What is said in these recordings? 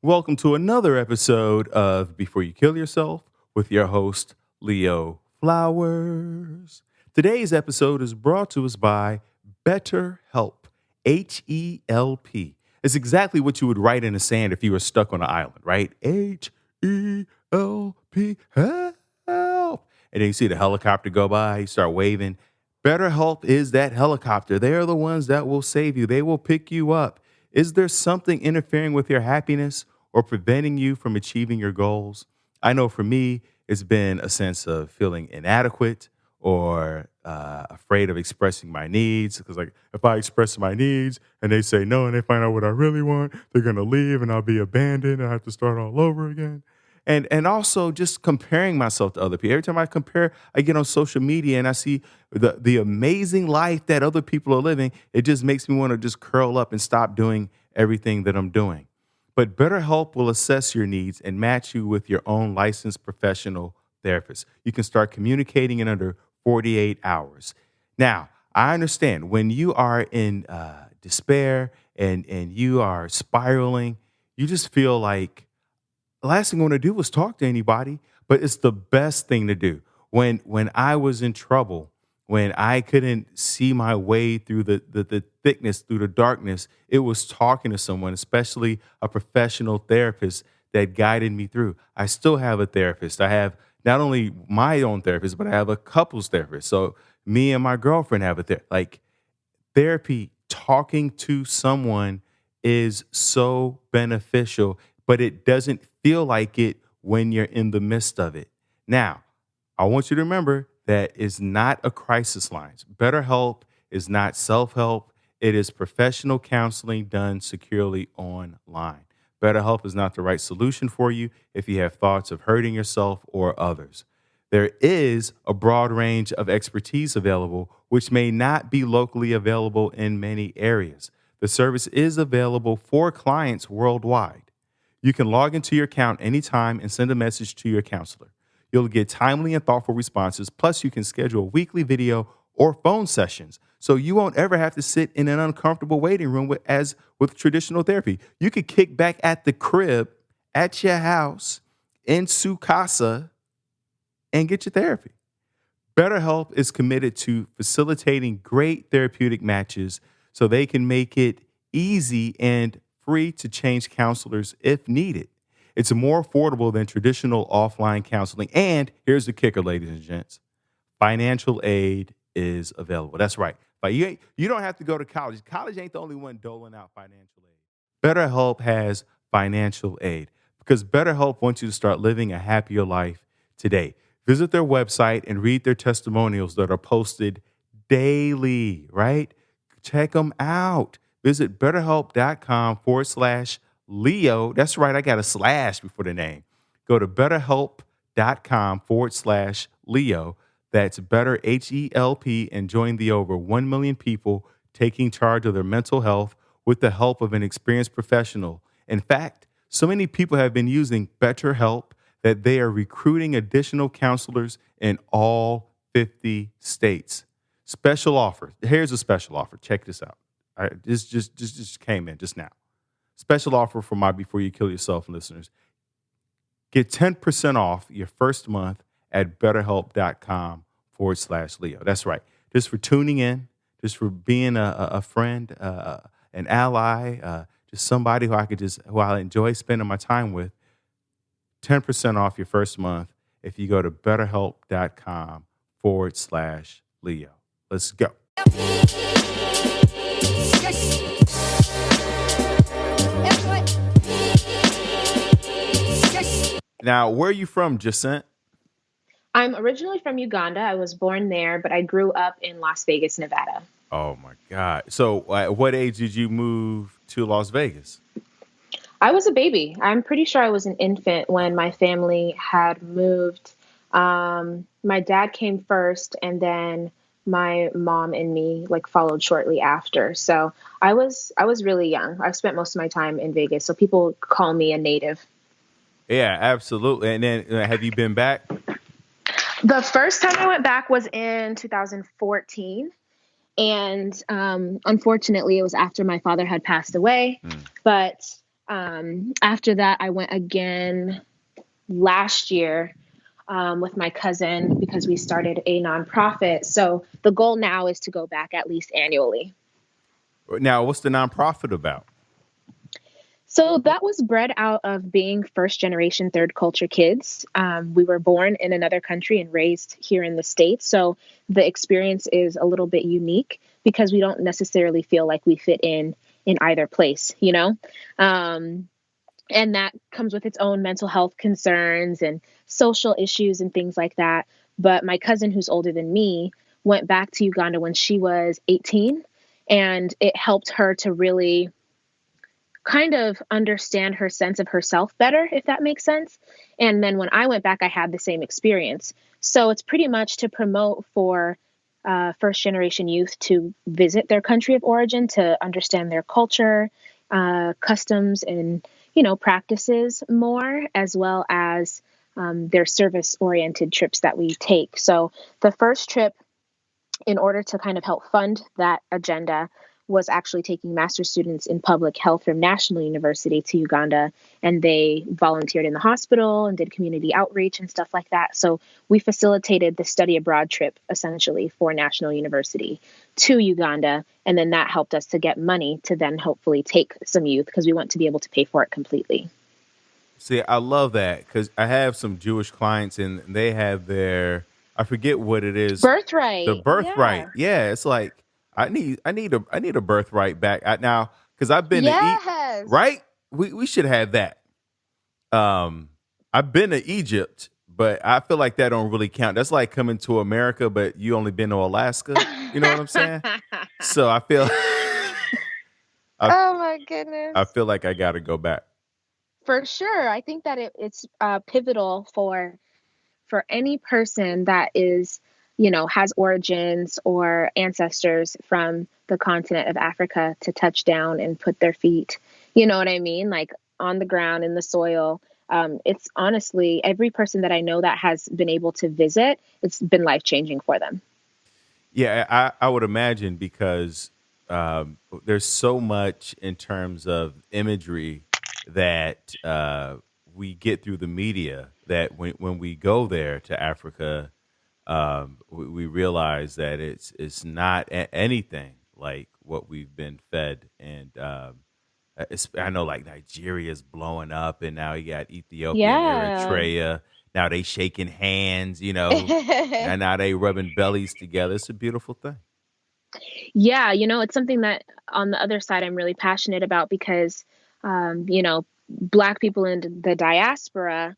Welcome to another episode of Before You Kill Yourself with your host, Leo Flowers. Today's episode is brought to us by BetterHelp, Help. It's exactly what you would write in the sand if you were stuck on an island, right? Help. And then you see the helicopter go by, you start waving. BetterHelp is that helicopter. They are the ones that will save you. They will pick you up. Is there something interfering with your happiness or preventing you from achieving your goals? I know for me, it's been a sense of feeling inadequate or afraid of expressing my needs. Because, like, if I express my needs and they say no and they find out what I really want, they're going to leave and I'll be abandoned and I have to start all over again. And also just comparing myself to other people. Every time I compare, I get on social media and I see the amazing life that other people are living. It just makes me want to just curl up and stop doing everything that I'm doing. But BetterHelp will assess your needs and match you with your own licensed professional therapist. You can start communicating in under 48 hours. Now, I understand when you are in despair and you are spiraling, you just feel like the last thing I want to do is talk to anybody, but it's the best thing to do. When I was in trouble, when I couldn't see my way through the thickness, through the darkness, it was talking to someone, especially a professional therapist that guided me through. I still have a therapist. I have not only my own therapist, but I have a couples therapist. So me and my girlfriend have a therapist. Like, therapy, talking to someone is so beneficial, but it doesn't feel like it when you're in the midst of it. Now, I want you to remember that it's not a crisis line. BetterHelp is not self-help. It is professional counseling done securely online. BetterHelp is not the right solution for you if you have thoughts of hurting yourself or others. There is a broad range of expertise available, which may not be locally available in many areas. The service is available for clients worldwide. You can log into your account anytime and send a message to your counselor. You'll get timely and thoughtful responses. Plus, you can schedule weekly video or phone sessions, so you won't ever have to sit in an uncomfortable waiting room as with traditional therapy. You could kick back at the crib, at your house, in su casa, and get your therapy. BetterHelp is committed to facilitating great therapeutic matches so they can make it easy and free to change counselors if needed. It's more affordable than traditional offline counseling. And here's the kicker, ladies and gents. Financial aid is available. That's right. But you don't have to go to college. College ain't the only one doling out financial aid. BetterHelp has financial aid because BetterHelp wants you to start living a happier life today. Visit their website and read their testimonials that are posted daily, right? Check them out. Visit betterhelp.com/Leo. That's right. I got a slash before the name. Go to betterhelp.com/Leo. That's better, HELP, and join the over 1 million people taking charge of their mental health with the help of an experienced professional. In fact, so many people have been using BetterHelp that they are recruiting additional counselors in all 50 states. Special offer. Here's a special offer. Check this out. This just came in just now. Special offer for my Before You Kill Yourself listeners. Get 10% off your first month at betterhelp.com/Leo. That's right. Just for tuning in, just for being a friend, an ally, just somebody who I enjoy spending my time with. 10% off your first month if you go to betterhelp.com/Leo. Let's go. Now, where are you from, Jacent? I'm originally from Uganda. I was born there, but I grew up in Las Vegas, Nevada. Oh, my God. So at what age did you move to Las Vegas? I was a baby. I'm pretty sure I was an infant when my family had moved. My dad came first, and then my mom and me followed shortly after. So I was really young. I've spent most of my time in Vegas, so people call me a native. Yeah, absolutely. And then have you been back? The first time I went back was in 2014. And unfortunately, it was after my father had passed away. But After that, I went again last year with my cousin because we started a nonprofit. So the goal now is to go back at least annually. Now, what's the nonprofit about? So that was bred out of being first generation third culture kids. We were born in another country and raised here in the States. So the experience is a little bit unique because we don't necessarily feel like we fit in either place, you know? Um, and that comes with its own mental health concerns and social issues and things like that. But my cousin, who's older than me, went back to Uganda when she was 18, and it helped her to really kind of understand her sense of herself better, if that makes sense. And then when I went back, I had the same experience. So it's pretty much to promote for first generation youth to visit their country of origin, to understand their culture, customs, and practices more, as well as their service oriented trips that we take. So the first trip, in order to kind of help fund that agenda, was actually taking master's students in public health from National University to Uganda. And they volunteered in the hospital and did community outreach and stuff like that. So we facilitated the study abroad trip essentially for National University to Uganda. And then that helped us to get money to then hopefully take some youth, because we want to be able to pay for it completely. See, I love that because I have some Jewish clients and they have their, I forget what it is, the Birthright. birthright. Yeah. Yeah, it's like I need a birthright back now because I've been to eat. Yes. Right, we should have that. Um, I've been to Egypt, but I feel like that don't really count. That's like coming to America, but you only been to Alaska. You know what I'm saying? So I feel I Oh my I goodness. feel like I got to go back. For sure. I think that it's pivotal for any person that is, has origins or ancestors from the continent of Africa to touch down and put their feet, you know what I mean? Like on the ground in the soil. It's honestly every person that I know that has been able to visit, it's been life changing for them. Yeah, I would imagine because there's so much in terms of imagery that we get through the media that when we go there to Africa, we realize that it's not anything like what we've been fed. And I know like Nigeria's blowing up, and now you got Ethiopia and Yeah. Eritrea. Now they shaking hands, and now they rubbing bellies together. It's a beautiful thing. Yeah, it's something that on the other side I'm really passionate about because, Black people in the diaspora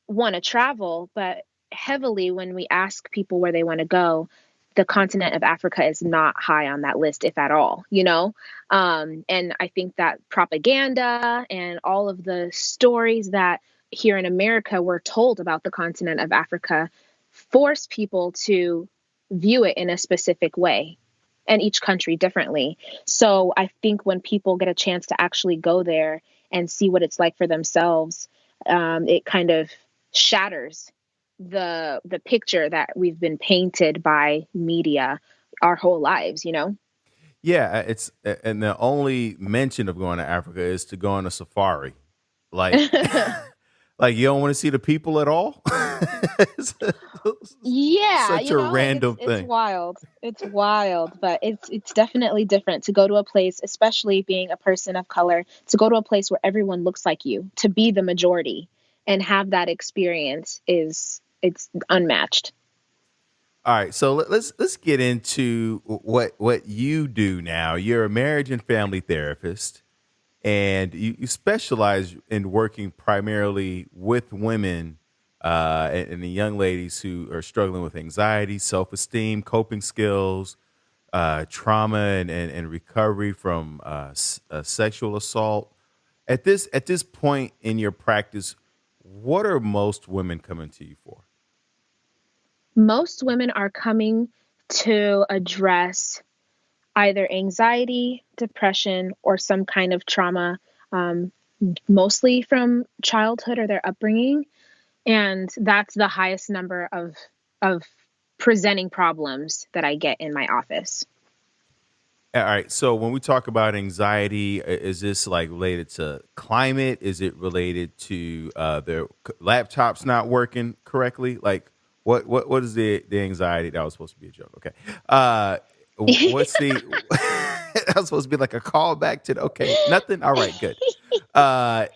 want to travel, but heavily when we ask people where they want to go, the continent of Africa is not high on that list, if at all. And I think that propaganda and all of the stories that here in America were told about the continent of Africa force people to view it in a specific way, and each country differently. So I think when people get a chance to actually go there and see what it's like for themselves, it kind of shatters the picture that we've been painted by media our whole lives. Yeah, and the only mention of going to Africa is to go on a safari. Like like you don't want to see the people at all? It's Yeah, such a it's random it's thing. wild. It's wild, but it's definitely different to go to a place, especially being a person of color, to go to a place where everyone looks like you, to be the majority and have that experience is it's unmatched. All right, so let's get into what you do now. You're a marriage and family therapist, and you specialize in working primarily with women and the young ladies who are struggling with anxiety, self-esteem, coping skills, trauma, and recovery from sexual assault. At this point in your practice, what are most women coming to you for? Most women are coming to address either anxiety, depression, or some kind of trauma, um, mostly from childhood or their upbringing. And that's the highest number of presenting problems that I get in my office. All right. So when we talk about anxiety, is this like related to climate? Is it related to their laptops not working correctly? Like what is the anxiety? That was supposed to be a joke. Okay. What's the that was supposed to be like a callback to the okay, nothing. All right, good. Uh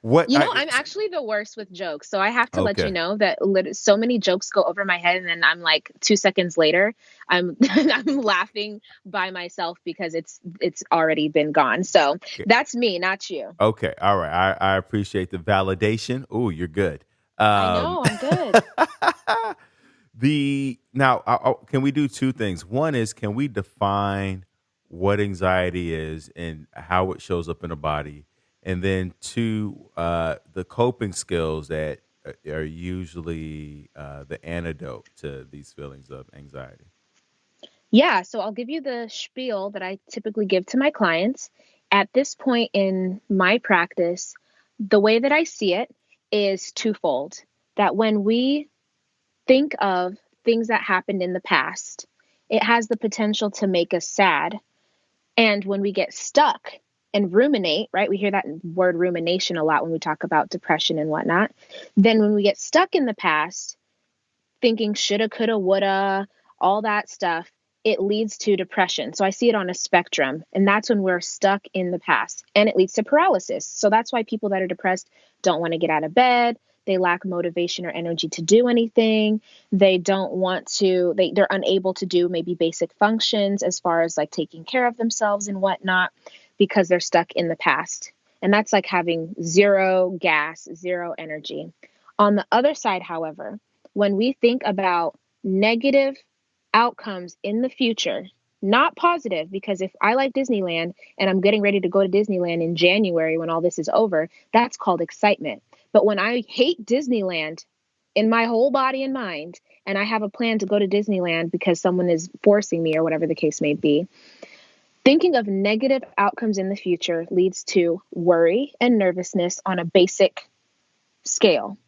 what You know, I I'm actually the worst with jokes. So I have to let you okay. know that so many jokes go over my head and then I'm like 2 seconds later, I'm I'm laughing by myself because it's already been gone. So Okay. that's me, not you. Okay. All right. I appreciate the validation. Ooh, you're good. I Um know, I'm good. The now, can we do two things? One is, can we define what anxiety is and how it shows up in the body? And then two, the coping skills that are usually the antidote to these feelings of anxiety. Yeah, so I'll give you the spiel that I typically give to my clients. At this point in my practice, the way that I see it is twofold. That when we think of things that happened in the past, it has the potential to make us sad. And when we get stuck and ruminate, right? We hear that word rumination a lot when we talk about depression and whatnot. Then when we get stuck in the past, thinking shoulda, coulda, woulda, all that stuff, it leads to depression. So I see it on a spectrum. And that's when we're stuck in the past and it leads to paralysis. So that's why people that are depressed don't want to get out of bed. They lack motivation or energy to do anything. They don't want to, they're unable to do maybe basic functions as far as like taking care of themselves and whatnot because they're stuck in the past. And that's like having zero gas, zero energy. On the other side, however, when we think about negative outcomes in the future, not positive, because if I like Disneyland and I'm getting ready to go to Disneyland in January when all this is over, that's called excitement. But when I hate Disneyland in my whole body and mind, and I have a plan to go to Disneyland because someone is forcing me or whatever the case may be, thinking of negative outcomes in the future leads to worry and nervousness on a basic scale.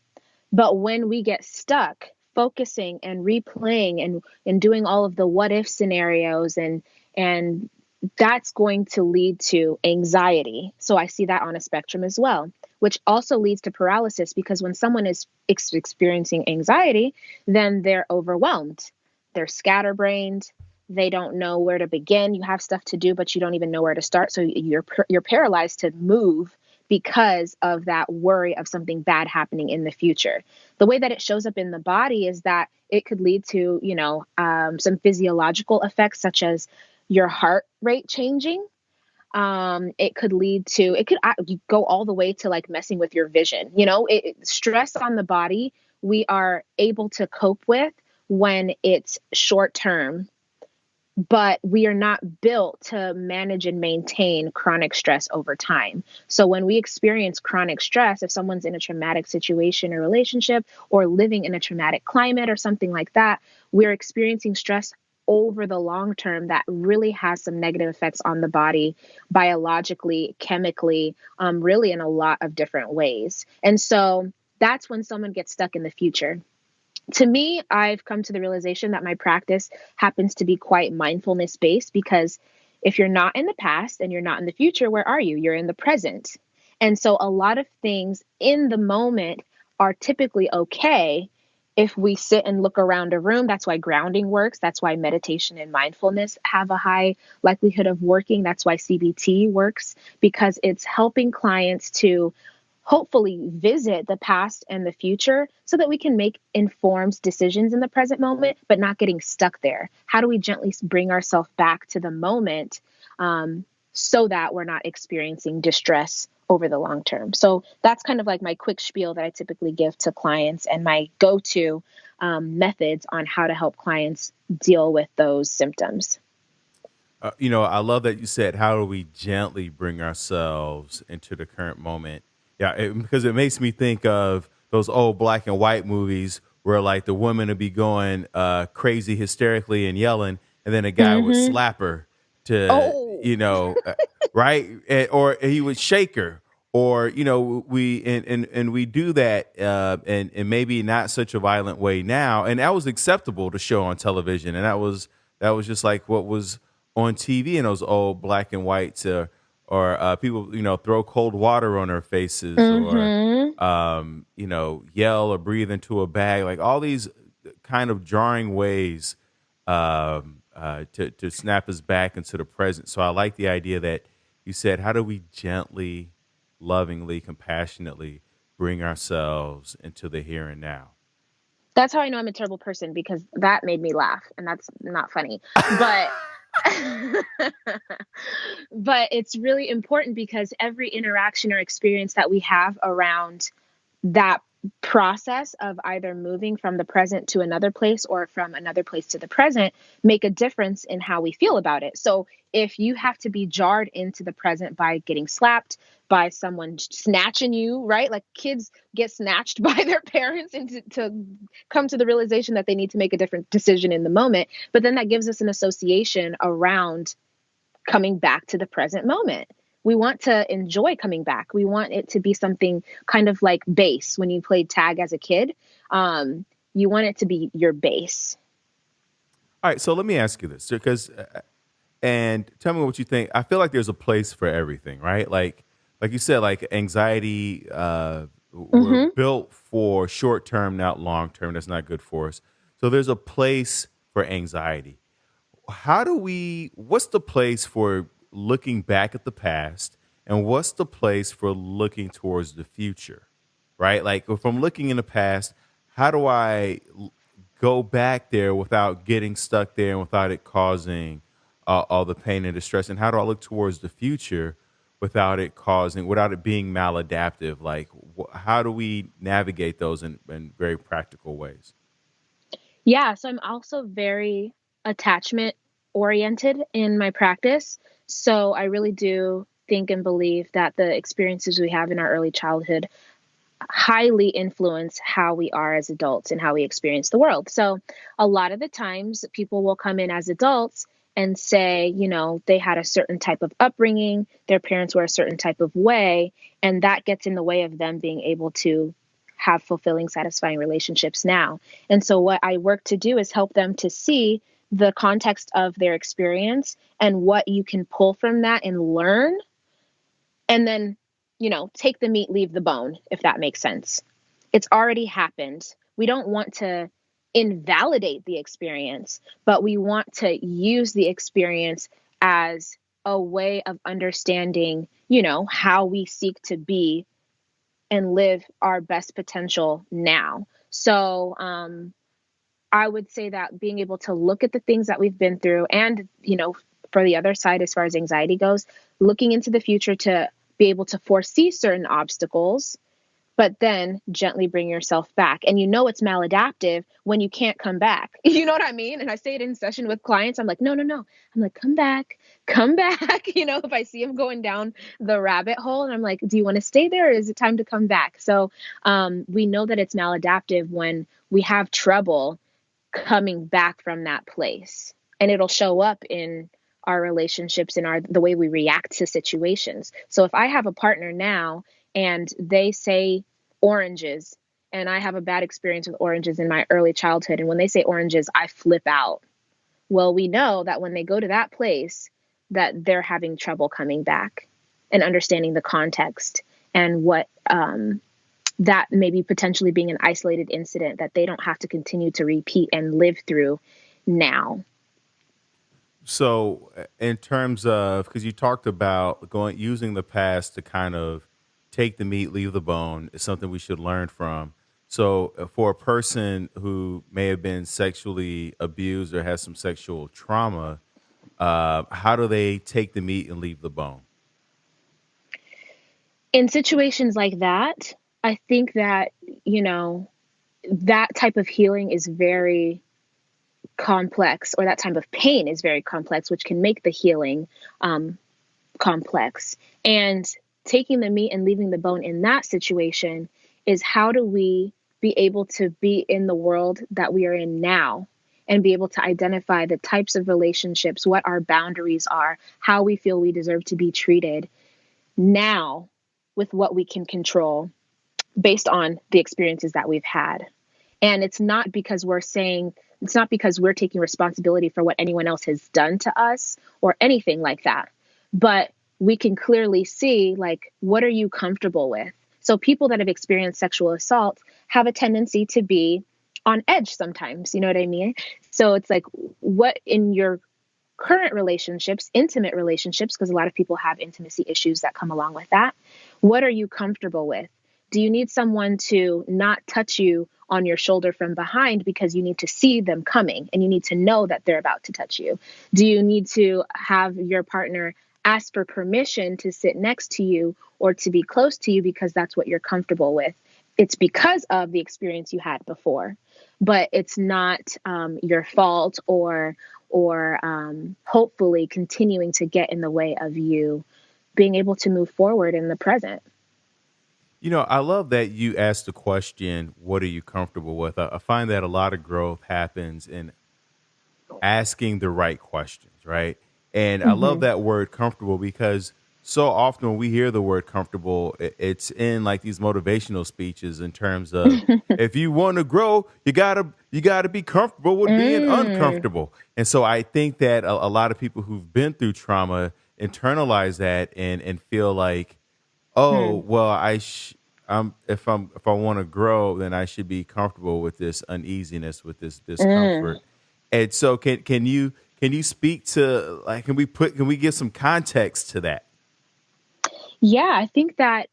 But when we get stuck focusing and replaying and doing all of the what if scenarios and that's going to lead to anxiety. So I see that on a spectrum as well, which also leads to paralysis because when someone is experiencing anxiety, then they're overwhelmed. They're scatterbrained. They don't know where to begin. You have stuff to do, but you don't even know where to start. So you're paralyzed to move because of that worry of something bad happening in the future. The way that it shows up in the body is that it could lead to, some physiological effects such as your heart rate changing. It could lead to, it could go all the way to like messing with your vision. Stress on the body, we are able to cope with when it's short term, but we are not built to manage and maintain chronic stress over time. So when we experience chronic stress, if someone's in a traumatic situation or relationship or living in a traumatic climate or something like that, we're experiencing stress over the long term that really has some negative effects on the body biologically, chemically, really in a lot of different ways. And so that's when someone gets stuck in the future. To me, I've come to the realization that my practice happens to be quite mindfulness based because if you're not in the past and you're not in the future, where are you? You're in the present. And so a lot of things in the moment are typically okay if we sit and look around a room. That's why grounding works. That's why meditation and mindfulness have a high likelihood of working. That's why CBT works because it's helping clients to hopefully visit the past and the future so that we can make informed decisions in the present moment, but not getting stuck there. How do we gently bring ourselves back to the moment so that we're not experiencing distress over the long term? So that's kind of like my quick spiel that I typically give to clients and my go-to methods on how to help clients deal with those symptoms. I love that you said, how do we gently bring ourselves into the current moment? Yeah, because it makes me think of those old black and white movies where like the woman would be going crazy hysterically and yelling, and then a guy would Mm-hmm. slap her to, Oh, right? Or he would shake her. Or and we do that and maybe not such a violent way now, and that was acceptable to show on television, and that was That was just like what was on TV in those old black and whites, or people, throw cold water on their faces, or Mhm. yell or breathe into a bag, like all these kind of jarring ways to snap us back into the present. So I like the idea that you said, how do we gently, lovingly, compassionately bring ourselves into the here and now? That's how I know I'm a terrible person because that made me laugh, and that's not funny. But but it's really important because every interaction or experience that we have around that process of either moving from the present to another place or from another place to the present make a difference in how we feel about it. So if you have to be jarred into the present by getting slapped, by someone snatching you, right? Like kids get snatched by their parents into to come to the realization that they need to make a different decision in the moment. But then that gives us an association around coming back to the present moment. We want to enjoy coming back. We want it to be something kind of like base when you played tag as a kid. Um, you want it to be your base. All right, so let me ask you this, because and tell me what you think. I feel like there's a place for everything, right? Like you said, like anxiety, we're Hmm. built for short term, not long term. That's not good for us. So there's a place for anxiety. What's the place for looking back at the past, and what's the place for looking towards the future? Right? Like if I'm looking in the past, how do go back there without getting stuck there and without it causing all the pain and distress? And how do I look towards the future without it being maladaptive? Like, how do we navigate those in very practical ways? Yeah, so I'm also very attachment oriented in my practice. So I really do think and believe that the experiences we have in our early childhood highly influence how we are as adults and how we experience the world. So, a lot of the times, people will come in as adults and say, they had a certain type of upbringing, their parents were a certain type of way, and that gets in the way of them being able to have fulfilling, satisfying relationships now. And so, what I work to do is help them to see the context of their experience and what you can pull from that and learn, and then, take the meat, leave the bone, if that makes sense. It's already happened. We don't want to invalidate the experience, but we want to use the experience as a way of understanding, how we seek to be and live our best potential now. So, I would say that being able to look at the things that we've been through and, for the other side, as far as anxiety goes, looking into the future to be able to foresee certain obstacles, but then gently bring yourself back. And it's maladaptive when you can't come back. You know what I mean? And I say it in session with clients. I'm like, no, no, no. I'm like, come back, come back. If I see them going down the rabbit hole and I'm like, do you want to stay there or is it time to come back? So we know that it's maladaptive when we have trouble coming back from that place. And it'll show up in our relationships and the way we react to situations. So if I have a partner now and they say oranges, and I have a bad experience with oranges in my early childhood, and when they say oranges, I flip out. Well, we know that when they go to that place, that they're having trouble coming back and understanding the context and what that maybe potentially being an isolated incident that they don't have to continue to repeat and live through now. So, in terms of, because you talked about using the past to kind of take the meat, leave the bone, is something we should learn from. So, for a person who may have been sexually abused or has some sexual trauma, how do they take the meat and leave the bone? In situations like that, I think that, that type of healing is very complex, or that type of pain is very complex, which can make the healing um, complex. And taking the meat and leaving the bone in that situation is, how do we be able to be in the world that we are in now and be able to identify the types of relationships, what our boundaries are, how we feel we deserve to be treated now with what we can control based on the experiences that we've had. And it's not because we're saying It's not because we're taking responsibility for what anyone else has done to us or anything like that. But we can clearly see, like, what are you comfortable with? So people that have experienced sexual assault have a tendency to be on edge sometimes. You know what I mean? So it's like, what in your current relationships, intimate relationships, because a lot of people have intimacy issues that come along with that. What are you comfortable with? Do you need someone to not touch you on your shoulder from behind because you need to see them coming and you need to know that they're about to touch you? Do you need to have your partner ask for permission to sit next to you or to be close to you because that's what you're comfortable with? It's because of the experience you had before, but it's not your fault or hopefully continuing to get in the way of you being able to move forward in the present. I love that you asked the question, what are you comfortable with? I find that a lot of growth happens in asking the right questions, right? And I love Hmm. that word comfortable because so often when we hear the word comfortable, it's in like these motivational speeches in terms of if you want to grow, you gotta be comfortable with being Mm. uncomfortable. And so I think that a lot of people who've been through trauma internalize that and feel like, oh, Hmm. well, if I want to grow, then I should be comfortable with this uneasiness, with this Mm. discomfort. And so can you speak to, like, can we give some context to that? Yeah, I think that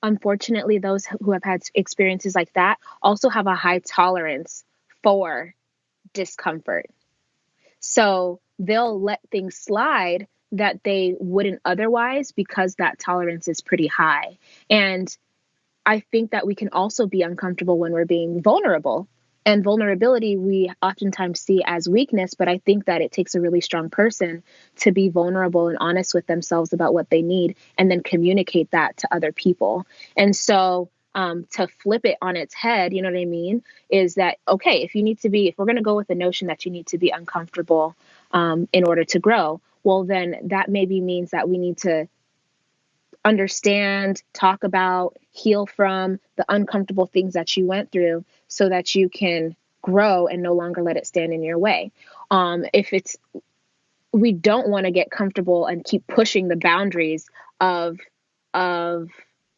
unfortunately, those who have had experiences like that also have a high tolerance for discomfort. So they'll let things slide that they wouldn't otherwise because that tolerance is pretty high. And I think that we can also be uncomfortable when we're being vulnerable. And vulnerability we oftentimes see as weakness, but I think that it takes a really strong person to be vulnerable and honest with themselves about what they need and then communicate that to other people. And so to flip it on its head, you know what I mean, is that, okay, if we're going to go with the notion that you need to be uncomfortable in order to grow, well, then that maybe means that we need to understand, talk about, heal from the uncomfortable things that you went through so that you can grow and no longer let it stand in your way. If it's We don't want to get comfortable and keep pushing the boundaries of of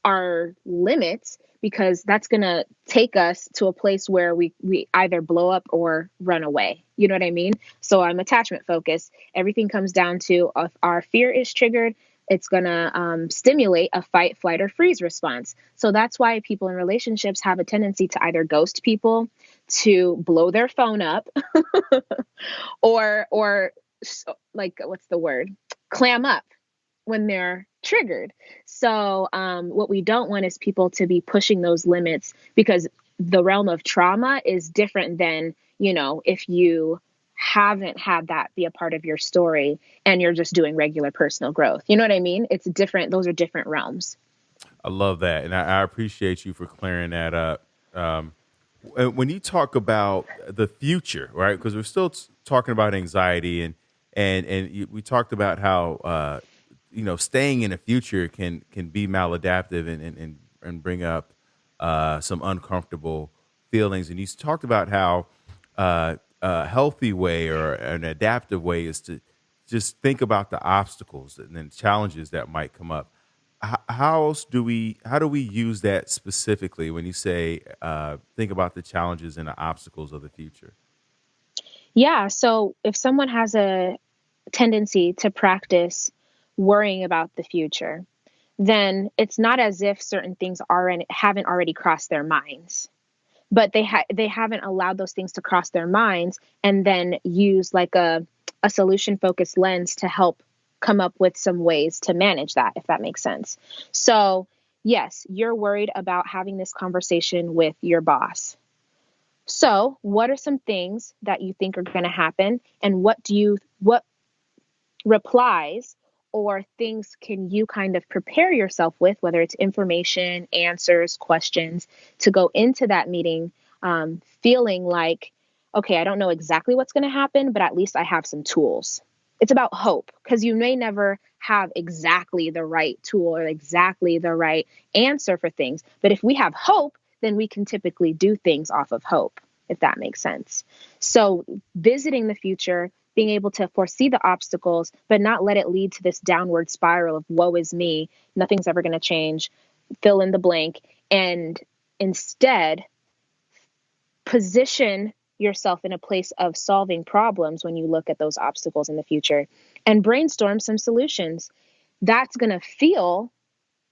our limits because that's going to take us to a place where we either blow up or run away. You know what I mean? So I'm attachment focused. Everything comes down to if our fear is triggered, it's going to stimulate a fight, flight, or freeze response. So that's why people in relationships have a tendency to either ghost people, to blow their phone up, or like, what's the word, clam up when they're triggered. So what we don't want is people to be pushing those limits because the realm of trauma is different than, if you haven't had that be a part of your story and you're just doing regular personal growth. You know what I mean? It's different. Those are different realms. I love that, and I appreciate you for clearing that up. When you talk about the future, right? Because we're still talking about anxiety, we talked about how staying in the future can be maladaptive and bring up some uncomfortable feelings. And you talked about how a healthy way or an adaptive way is to just think about the obstacles and then challenges that might come up. How do we use that specifically when you say think about the challenges and the obstacles of the future? Yeah. So if someone has a tendency to practice worrying about the future, then it's not as if certain things haven't already crossed their minds, but they haven't allowed those things to cross their minds and then use like a solution focused lens to help come up with some ways to manage that, if that makes sense. So yes, you're worried about having this conversation with your boss. So what are some things that you think are going to happen, and what replies or things can you kind of prepare yourself with, whether it's information, answers, questions, to go into that meeting feeling like, okay, I don't know exactly what's going to happen, but at least I have some tools. It's about hope because you may never have exactly the right tool or exactly the right answer for things. But if we have hope, then we can typically do things off of hope. if that makes sense. So visiting the future, being able to foresee the obstacles, but not let it lead to this downward spiral of woe is me, nothing's ever going to change, fill in the blank, and instead position yourself in a place of solving problems when you look at those obstacles in the future and brainstorm some solutions. That's going to feel,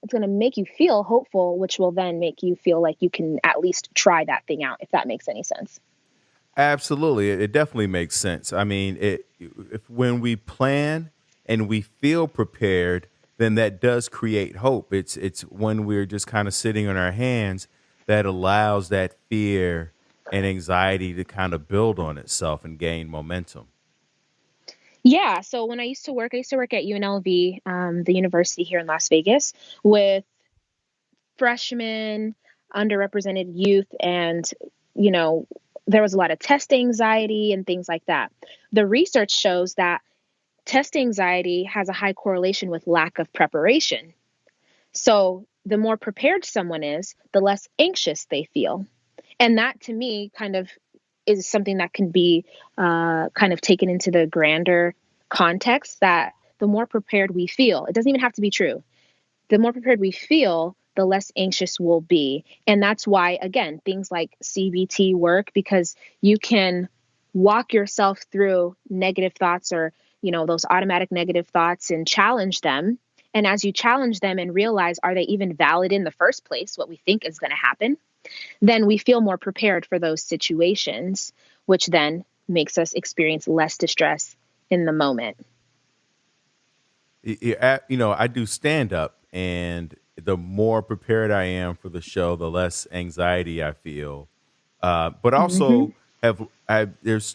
it's going to make you feel hopeful, which will then make you feel like you can at least try that thing out, if that makes any sense. Absolutely. It definitely makes sense. I mean, if when we plan and we feel prepared, then that does create hope. It's when we're just kind of sitting on our hands that allows that fear and anxiety to kind of build on itself and gain momentum. Yeah. So when I used to work at UNLV, the university here in Las Vegas, with freshmen, underrepresented youth, and, you know, there was a lot of test anxiety and things like that. The research shows that test anxiety has a high correlation with lack of preparation. So the more prepared someone is, the less anxious they feel. And that to me kind of is something that can be kind of taken into the grander context that the more prepared we feel, it doesn't even have to be true. The more prepared we feel, the less anxious we'll be. And that's why, again, things like CBT work, because you can walk yourself through negative thoughts or, those automatic negative thoughts and challenge them. And as you challenge them and realize, are they even valid in the first place, what we think is going to happen, then we feel more prepared for those situations, which then makes us experience less distress in the moment. I do stand up, and the more prepared I am for the show, the less anxiety I feel. But Hmm. also I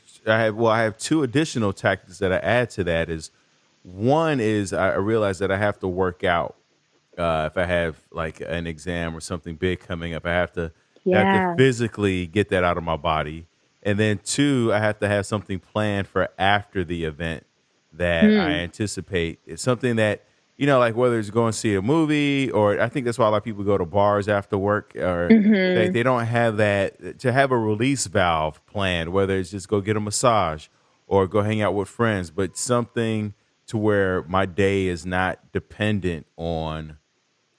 have two additional tactics that I add to that. Is one is I realize that I have to work out if I have like an exam or something big coming up. I have to Yeah. physically get that out of my body, and then two, I have to have something planned for after the event that I Hmm. anticipate. It's something that like whether it's going to see a movie, or I think that's why a lot of people go to bars after work, or Hmm. they don't have that to have a release valve planned. Whether it's just go get a massage or go hang out with friends, but something to where my day is not dependent on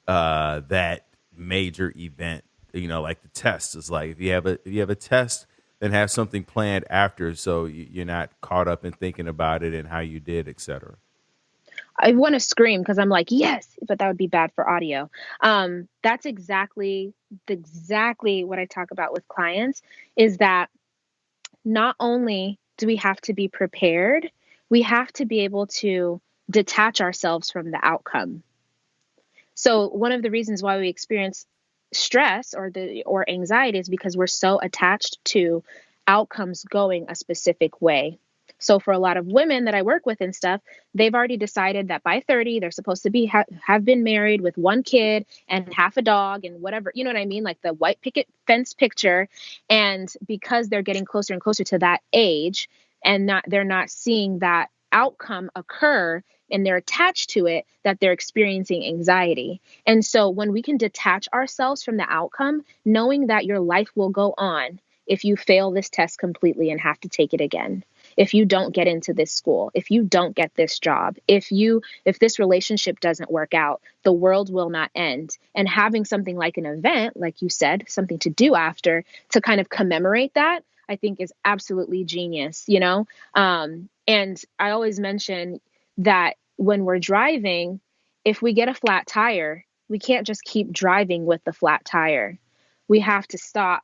that major event. Like the test is like if you have a test, then have something planned after, so you're not caught up in thinking about it and how you did, etc. I want to scream because I'm like, yes, but that would be bad for audio. That's exactly what I talk about with clients is that not only do we have to be prepared, we have to be able to detach ourselves from the outcome. So one of the reasons why we experience stress or anxiety is because we're so attached to outcomes going a specific way. So for a lot of women that I work with and stuff, they've already decided that by 30 they're supposed to be have been married with one kid and half a dog and whatever, you know what I mean, like the white picket fence picture. And because they're getting closer and closer to that age and not they're not seeing that outcome occur and they're attached to it, that they're experiencing anxiety. And so when we can detach ourselves from the outcome, knowing that your life will go on if you fail this test completely and have to take it again, if you don't get into this school, if you don't get this job, if this relationship doesn't work out, the world will not end. And having something like an event, like you said, something to do after to kind of commemorate that, I think is absolutely genius. And I always mention that when we're driving, if we get a flat tire, we can't just keep driving with the flat tire. We have to stop.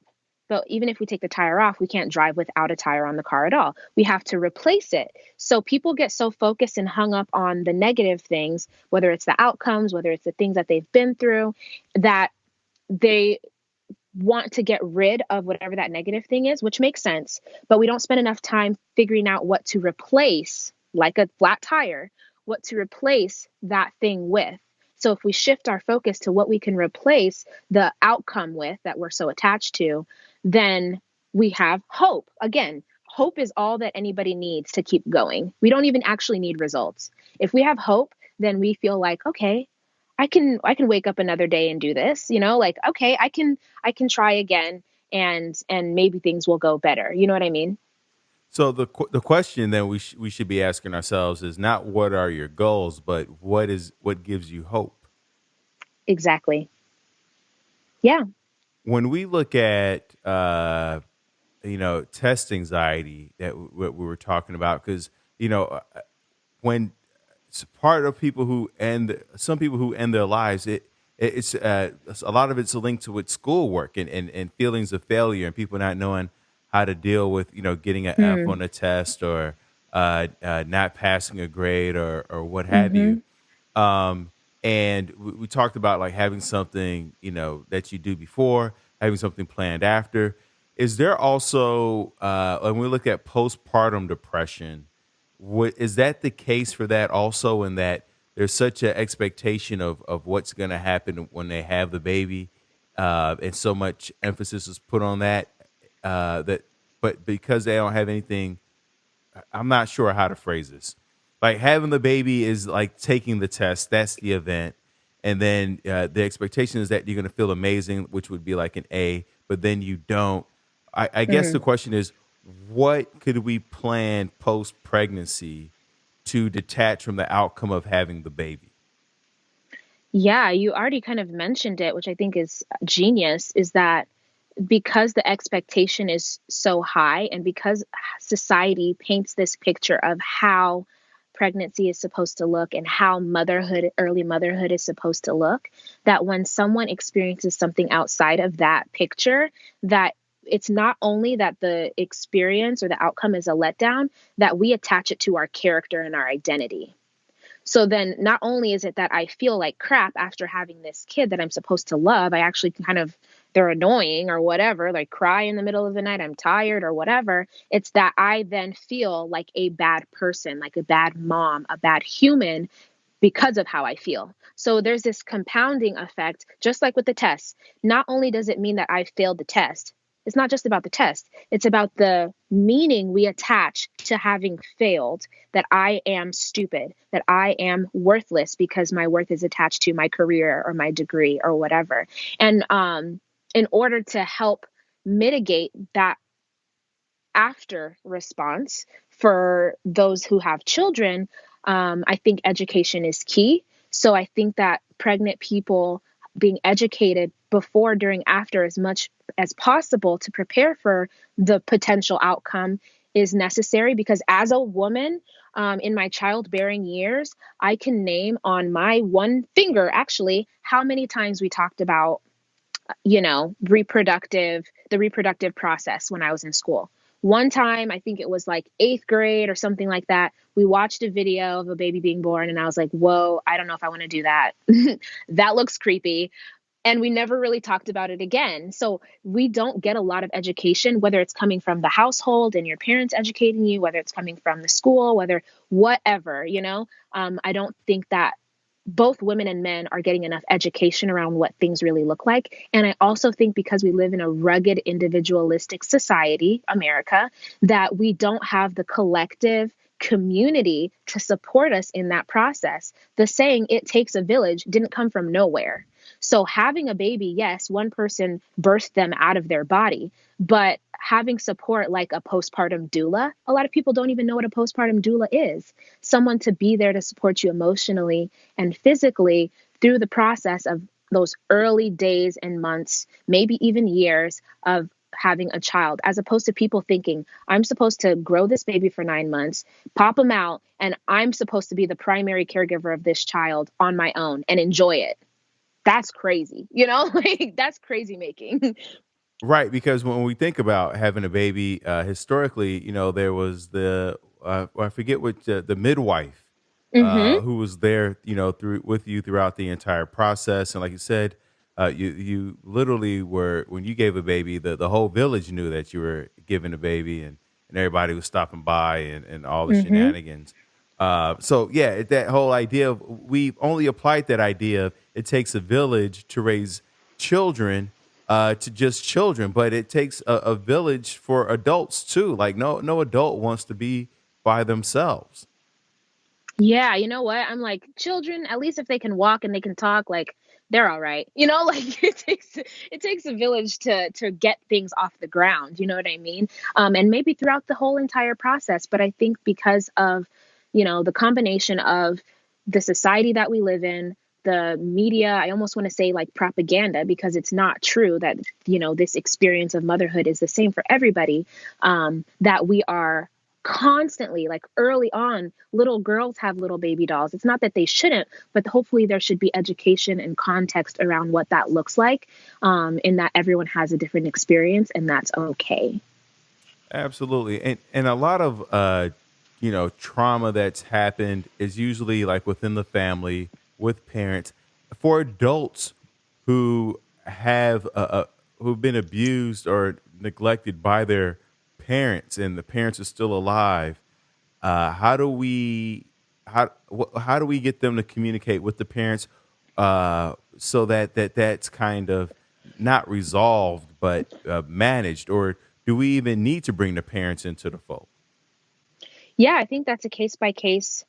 But even if we take the tire off, we can't drive without a tire on the car at all. We have to replace it. So people get so focused and hung up on the negative things, whether it's the outcomes, whether it's the things that they've been through, that they want to get rid of whatever that negative thing is, which makes sense. But we don't spend enough time figuring out what to replace, like a flat tire, what to replace that thing with. So if we shift our focus to what we can replace the outcome with that we're so attached to, then we have hope. Again, hope is all that anybody needs to keep going. We don't even actually need results. If we have hope, then we feel like, okay, I can wake up another day and do this, like, okay, I can try again. and maybe things will go better. You know what I mean? So the question that we should be asking ourselves is not what are your goals, but what gives you hope. Exactly. Yeah. When we look at test anxiety that what we were talking about, because when it's part of people who end some people who end their lives, it's a lot of it's linked to with schoolwork and feelings of failure and people not knowing how to deal with getting an F Mm. on a test or not passing a grade or what have you. Mhm. um, and we talked about like having something, that you do before, having something planned after. Is there also, when we look at postpartum depression, is that the case for that also? In that there's such an expectation of what's going to happen when they have the baby, and so much emphasis is put on that, but because they don't have anything, I'm not sure how to phrase this. Like having the baby is like taking the test. That's the event, and then the expectation is that you're going to feel amazing, which would be like an A. But then you don't. I guess the Mm. question is, what could we plan post pregnancy to detach from the outcome of having the baby? Yeah, you already kind of mentioned it, which I think is genius, is that because the expectation is so high and because society paints this picture of how pregnancy is supposed to look and how motherhood, early motherhood is supposed to look, that when someone experiences something outside of that picture, that it's not only that the experience or the outcome is a letdown, that we attach it to our character and our identity. So then not only is it that I feel like crap after having this kid that I'm supposed to love, I actually kind of, they're annoying or whatever, like cry in the middle of the night, I'm tired or whatever. It's that I then feel like a bad person, like a bad mom, a bad human because of how I feel. So there's this compounding effect, just like with the test. Not only does it mean that I failed the test, it's not just about the test, it's about the meaning we attach to having failed, that I am stupid, that I am worthless because my worth is attached to my career or my degree or whatever. And in order to help mitigate that after response for those who have children, I think education is key. So I think that pregnant people being educated before, during, after as much as possible to prepare for the potential outcome is necessary because as a woman, in my childbearing years, I can name on my one finger actually how many times we talked about the reproductive process when I was in school. One time, I think it was like eighth grade or something like that, we watched a video of a baby being born, and I was like, whoa, I don't know if I want to do that. That looks creepy. And we never really talked about it again. So we don't get a lot of education, whether it's coming from the household and your parents educating you, whether it's coming from the school, whether whatever. I don't think that both women and men are getting enough education around what things really look like. And I also think because we live in a rugged, individualistic society, America, that we don't have the collective community to support us in that process. The saying, it takes a village, didn't come from nowhere. So having a baby, yes, one person birthed them out of their body, but having support like a postpartum doula, a lot of people don't even know what a postpartum doula is. Someone to be there to support you emotionally and physically through the process of those early days and months, maybe even years of having a child, as opposed to people thinking, I'm supposed to grow this baby for 9 months, pop them out, and I'm supposed to be the primary caregiver of this child on my own and enjoy it. That's crazy, like that's crazy making. Right, because when we think about having a baby, historically, there was I forget what the midwife, Hmm. who was there, through with you throughout the entire process, and like you said, you literally were when you gave a baby, the whole village knew that you were giving a baby, and everybody was stopping by and all the Hmm. shenanigans. So yeah, that whole idea of we've only applied that idea of it takes a village to raise children, to just children, but it takes a village for adults too. Like no adult wants to be by themselves. Yeah, you know what? I'm like, children, at least if they can walk and they can talk, like, they're all right. Like it takes a village to get things off the ground. You know what I mean? And maybe throughout the whole entire process. But I think because of, the combination of the society that we live in, the media, I almost want to say like propaganda, because it's not true that, this experience of motherhood is the same for everybody, that we are constantly, like early on, little girls have little baby dolls. It's not that they shouldn't, but hopefully there should be education and context around what that looks like, in that everyone has a different experience, and that's okay. Absolutely. And a lot of trauma that's happened is usually like within the family with parents. For adults who have who've been abused or neglected by their parents and the parents are still alive, how do we how do we get them to communicate with the parents so that that's kind of not resolved but managed, or do we even need to bring the parents into the fold? Yeah, I think that's a case by case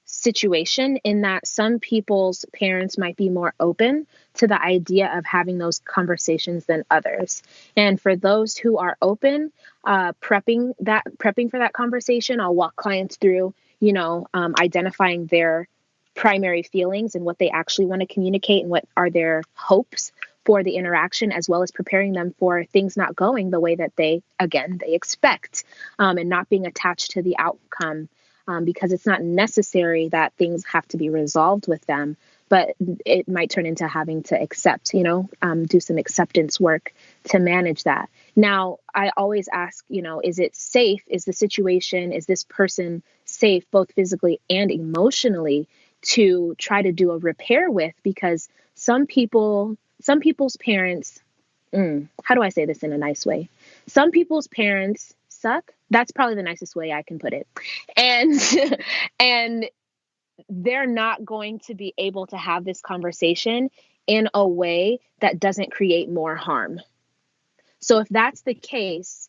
situation, in that some people's parents might be more open to the idea of having those conversations than others. And for those who are open, prepping for that conversation, I'll walk clients through, identifying their primary feelings and what they actually want to communicate and what are their hopes for the interaction, as well as preparing them for things not going the way that they expect, and not being attached to the outcome, because it's not necessary that things have to be resolved with them, but it might turn into having to accept, do some acceptance work to manage that. Now, I always ask, is it safe? Is this person safe, both physically and emotionally, to try to do a repair with? Because some people's parents, how do I say this in a nice way? Some people's parents suck. That's probably the nicest way I can put it. And and they're not going to be able to have this conversation in a way that doesn't create more harm. So if that's the case,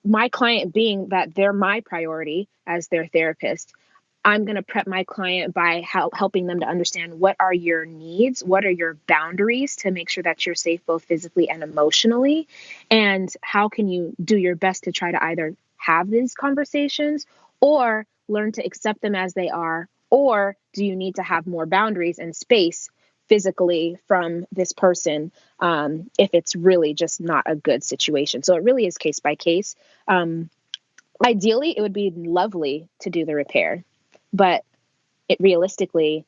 my client, being that they're my priority as their therapist, I'm going to prep my client by helping them to understand, what are your needs, what are your boundaries, to make sure that you're safe both physically and emotionally, and how can you do your best to try to either have these conversations or learn to accept them as they are, or do you need to have more boundaries and space physically from this person, if it's really just not a good situation. So it really is case by case. Ideally, it would be lovely to do the repair, but it realistically,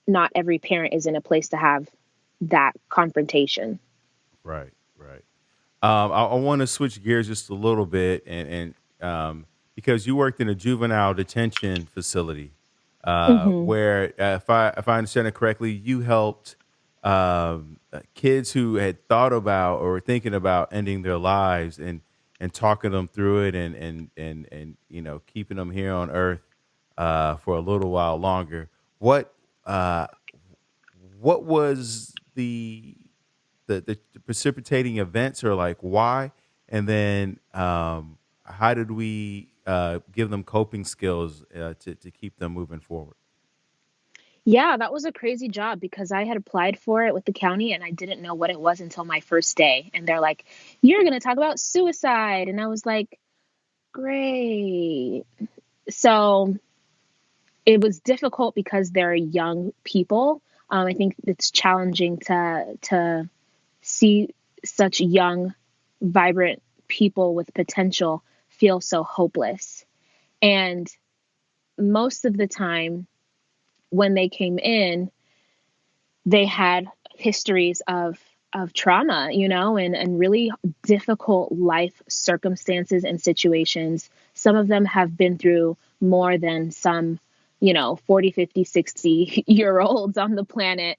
not every parent is in a place to have that confrontation. Right, right. I want to switch gears just a little bit, and because you worked in a juvenile detention facility, Hmm. where if I understand it correctly, you helped kids who had thought about or were thinking about ending their lives, and talking them through it, and keeping them here on Earth for a little while longer. What uh, what was the precipitating events, or like why, and then how did we give them coping skills to keep them moving forward? Yeah, that was a crazy job because I had applied for it with the county and I didn't know what it was until my first day. And they're like, "You're going to talk about suicide." And I was like, "Great." So it was difficult because they're young people. I think it's challenging to see such young, vibrant people with potential feel so hopeless. And most of the time when they came in, they had histories of trauma, and really difficult life circumstances and situations. Some of them have been through more than some, 40, 50, 60-year olds on the planet.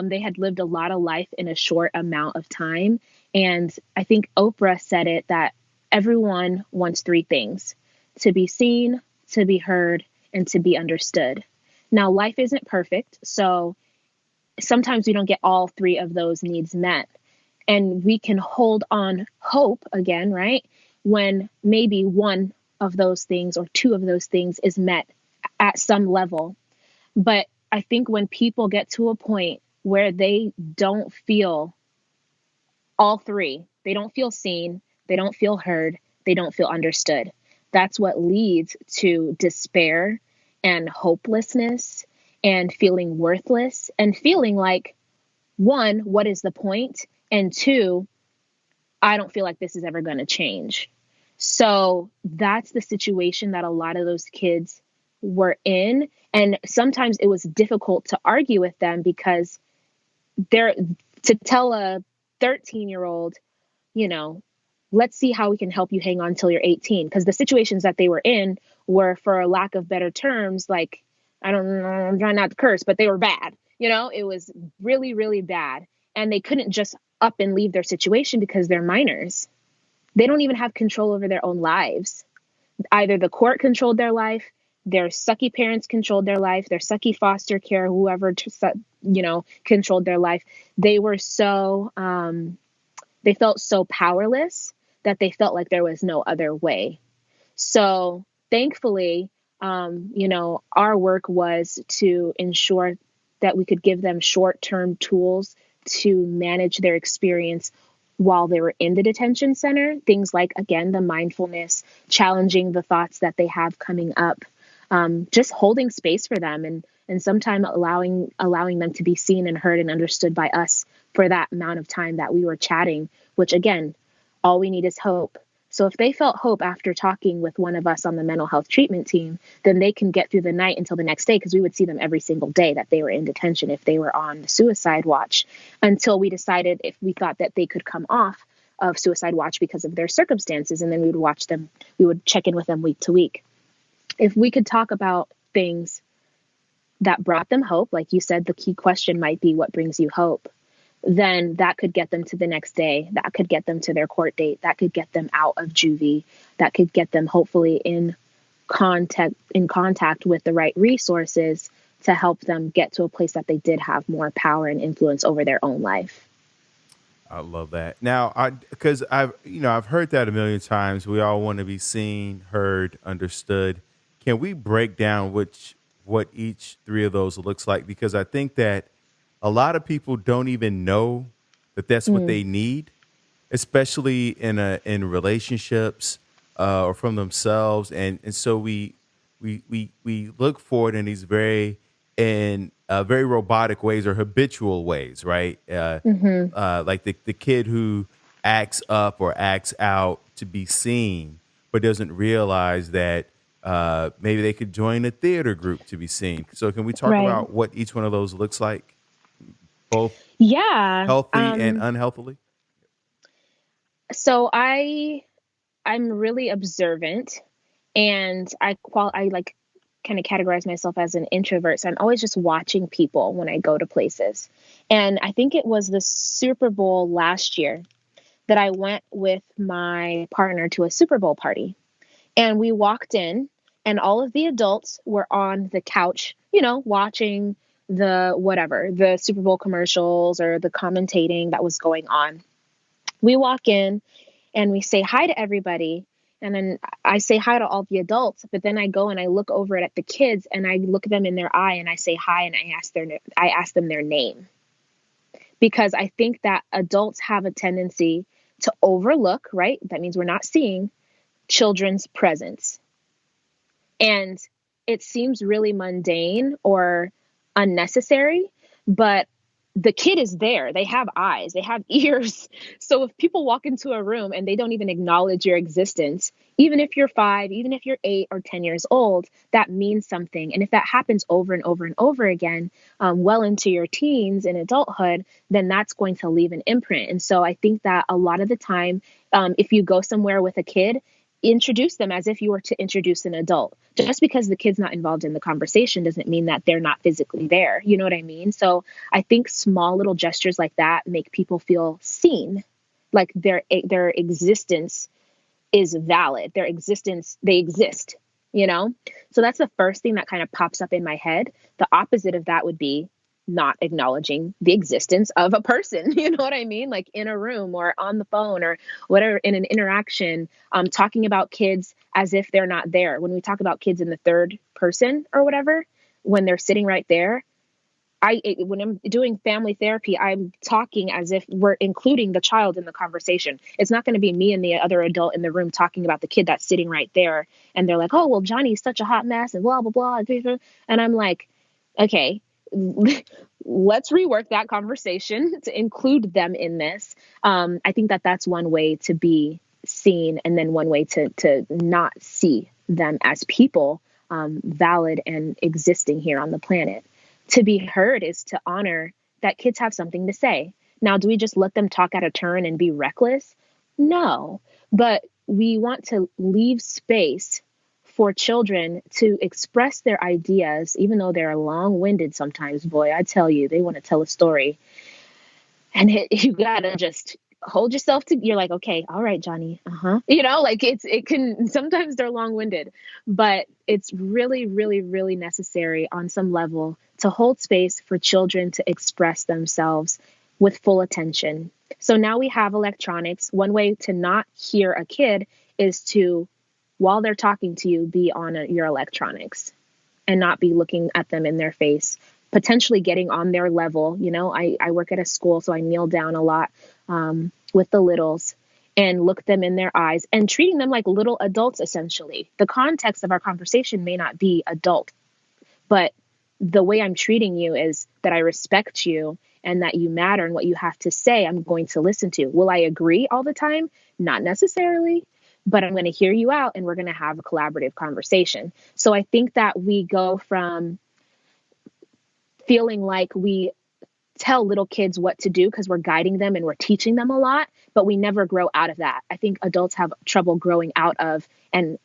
They had lived a lot of life in a short amount of time. And I think Oprah said it, that everyone wants three things: to be seen, to be heard, and to be understood. Now, life isn't perfect. So sometimes we don't get all three of those needs met. And we can hold on hope again, right? When maybe one of those things or two of those things is met at some level. But I think when people get to a point where they don't feel all three. They don't feel seen, they don't feel heard, they don't feel understood. That's what leads to despair and hopelessness and feeling worthless and feeling like, one, what is the point? And two, I don't feel like this is ever going to change. So that's the situation that a lot of those kids were in. And sometimes it was difficult to argue with them because they're to tell a 13-year-old, you know, let's see how we can help you hang on till you're 18. Because the situations that they were in were, for a lack of better terms, like, I don't know, I'm trying not to curse, but they were bad. It was really, really bad. And they couldn't just up and leave their situation because they're minors. They don't even have control over their own lives. Either the court controlled their life, their sucky parents controlled their life, their sucky foster care, whoever, controlled their life. They were so, they felt so powerless that they felt like there was no other way. So thankfully, our work was to ensure that we could give them short-term tools to manage their experience while they were in the detention center. Things like, again, the mindfulness, challenging the thoughts that they have coming up, just holding space for them and sometimes allowing them to be seen and heard and understood by us for that amount of time that we were chatting, which again, all we need is hope. So if they felt hope after talking with one of us on the mental health treatment team, then they can get through the night until the next day, because we would see them every single day that they were in detention if they were on the suicide watch, until we decided if we thought that they could come off of suicide watch because of their circumstances. And then we would watch them, we would check in with them week to week. If we could talk about things that brought them hope, like you said, the key question might be, what brings you hope? Then that could get them to the next day. That could get them to their court date. That could get them out of juvie. That could get them hopefully in contact with the right resources to help them get to a place that they did have more power and influence over their own life. I love that. Now, because I've heard that a million times. We all want to be seen, heard, understood. Can we break down what each three of those looks like? Because I think that a lot of people don't even know that that's what Mm, they need, especially in relationships, or from themselves, and so we look for it in these very robotic ways or habitual ways, right? mm-hmm. Like the kid who acts up or acts out to be seen, but doesn't realize that maybe they could join a theater group to be seen. So, can we talk Right. about what each one of those looks like, both Yeah. healthy and unhealthily? So I'm really observant, and I like kind of categorize myself as an introvert. So I'm always just watching people when I go to places. And I think it was the Super Bowl last year that I went with my partner to a Super Bowl party. And we walked in, and all of the adults were on the couch, watching the Super Bowl commercials or the commentating that was going on. We walk in and we say hi to everybody. And then I say hi to all the adults, but then I go and I look over at the kids and I look them in their eye and I say hi and I ask them their name, because I think that adults have a tendency to overlook, right? That means we're not seeing children's presence. And it seems really mundane or unnecessary, but the kid is there. They have eyes, they have ears. So if people walk into a room and they don't even acknowledge your existence, even if you're 5, even if you're 8 or 10 years old, that means something. And if that happens over and over and over again, well into your teens and adulthood, then that's going to leave an imprint. And so I think that a lot of the time, if you go somewhere with a kid, introduce them as if you were to introduce an adult. Just because the kid's not involved in the conversation doesn't mean that they're not physically there. You know what I mean? So I think small little gestures like that make people feel seen, like their existence is valid. Their existence, they exist, you know? So that's the first thing that kind of pops up in my head. The opposite of that would be not acknowledging the existence of a person. You know what I mean? Like in a room or on the phone or whatever, in an interaction, talking about kids as if they're not there. When we talk about kids in the third person or whatever, when they're sitting right there, when I'm doing family therapy, I'm talking as if we're including the child in the conversation. It's not going to be me and the other adult in the room talking about the kid that's sitting right there. And they're like, oh, well, Johnny's such a hot mess and blah, blah, blah. And I'm like, okay, let's rework that conversation to include them in this. I think that that's one way to be seen, and then one way to not see them as people, valid and existing here on the planet. To be heard is to honor that kids have something to say. Now, do we just let them talk out of turn and be reckless? No, but we want to leave space for children to express their ideas, even though they're long-winded sometimes. Boy, I tell you, they want to tell a story. And you gotta just hold yourself to, you're like, okay, all right, Johnny. Like it can, sometimes they're long-winded, but it's really, really, really necessary on some level to hold space for children to express themselves with full attention. So now we have electronics. One way to not hear a kid is to, while they're talking to you, be on your electronics and not be looking at them in their face, potentially getting on their level. I work at a school, so I kneel down a lot with the littles and look them in their eyes and treating them like little adults, essentially. The context of our conversation may not be adult, but the way I'm treating you is that I respect you and that you matter, and what you have to say, I'm going to listen to. Will I agree all the time? Not necessarily, but I'm going to hear you out and we're going to have a collaborative conversation. So I think that we go from feeling like we tell little kids what to do because we're guiding them and we're teaching them a lot, but we never grow out of that. I think adults have trouble growing out of and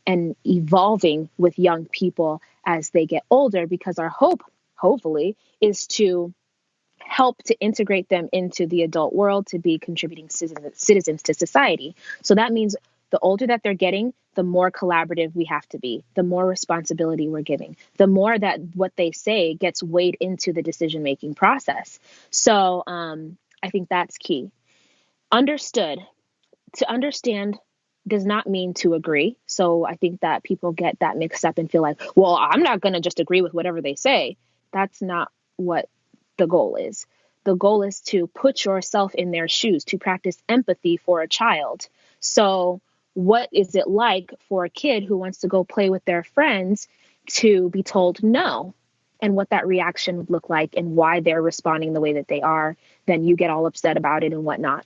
evolving with young people as they get older, because our hope, hopefully, is to help to integrate them into the adult world, to be contributing citizens to society. So that means the older that they're getting, the more collaborative we have to be, the more responsibility we're giving, the more that what they say gets weighed into the decision-making process. So I think that's key. Understood. To understand does not mean to agree. So I think that people get that mixed up and feel like, well, I'm not going to just agree with whatever they say. That's not what the goal is. The goal is to put yourself in their shoes, to practice empathy for a child. So what is it like for a kid who wants to go play with their friends to be told no, and what that reaction would look like and why they're responding the way that they are? Then you get all upset about it and whatnot.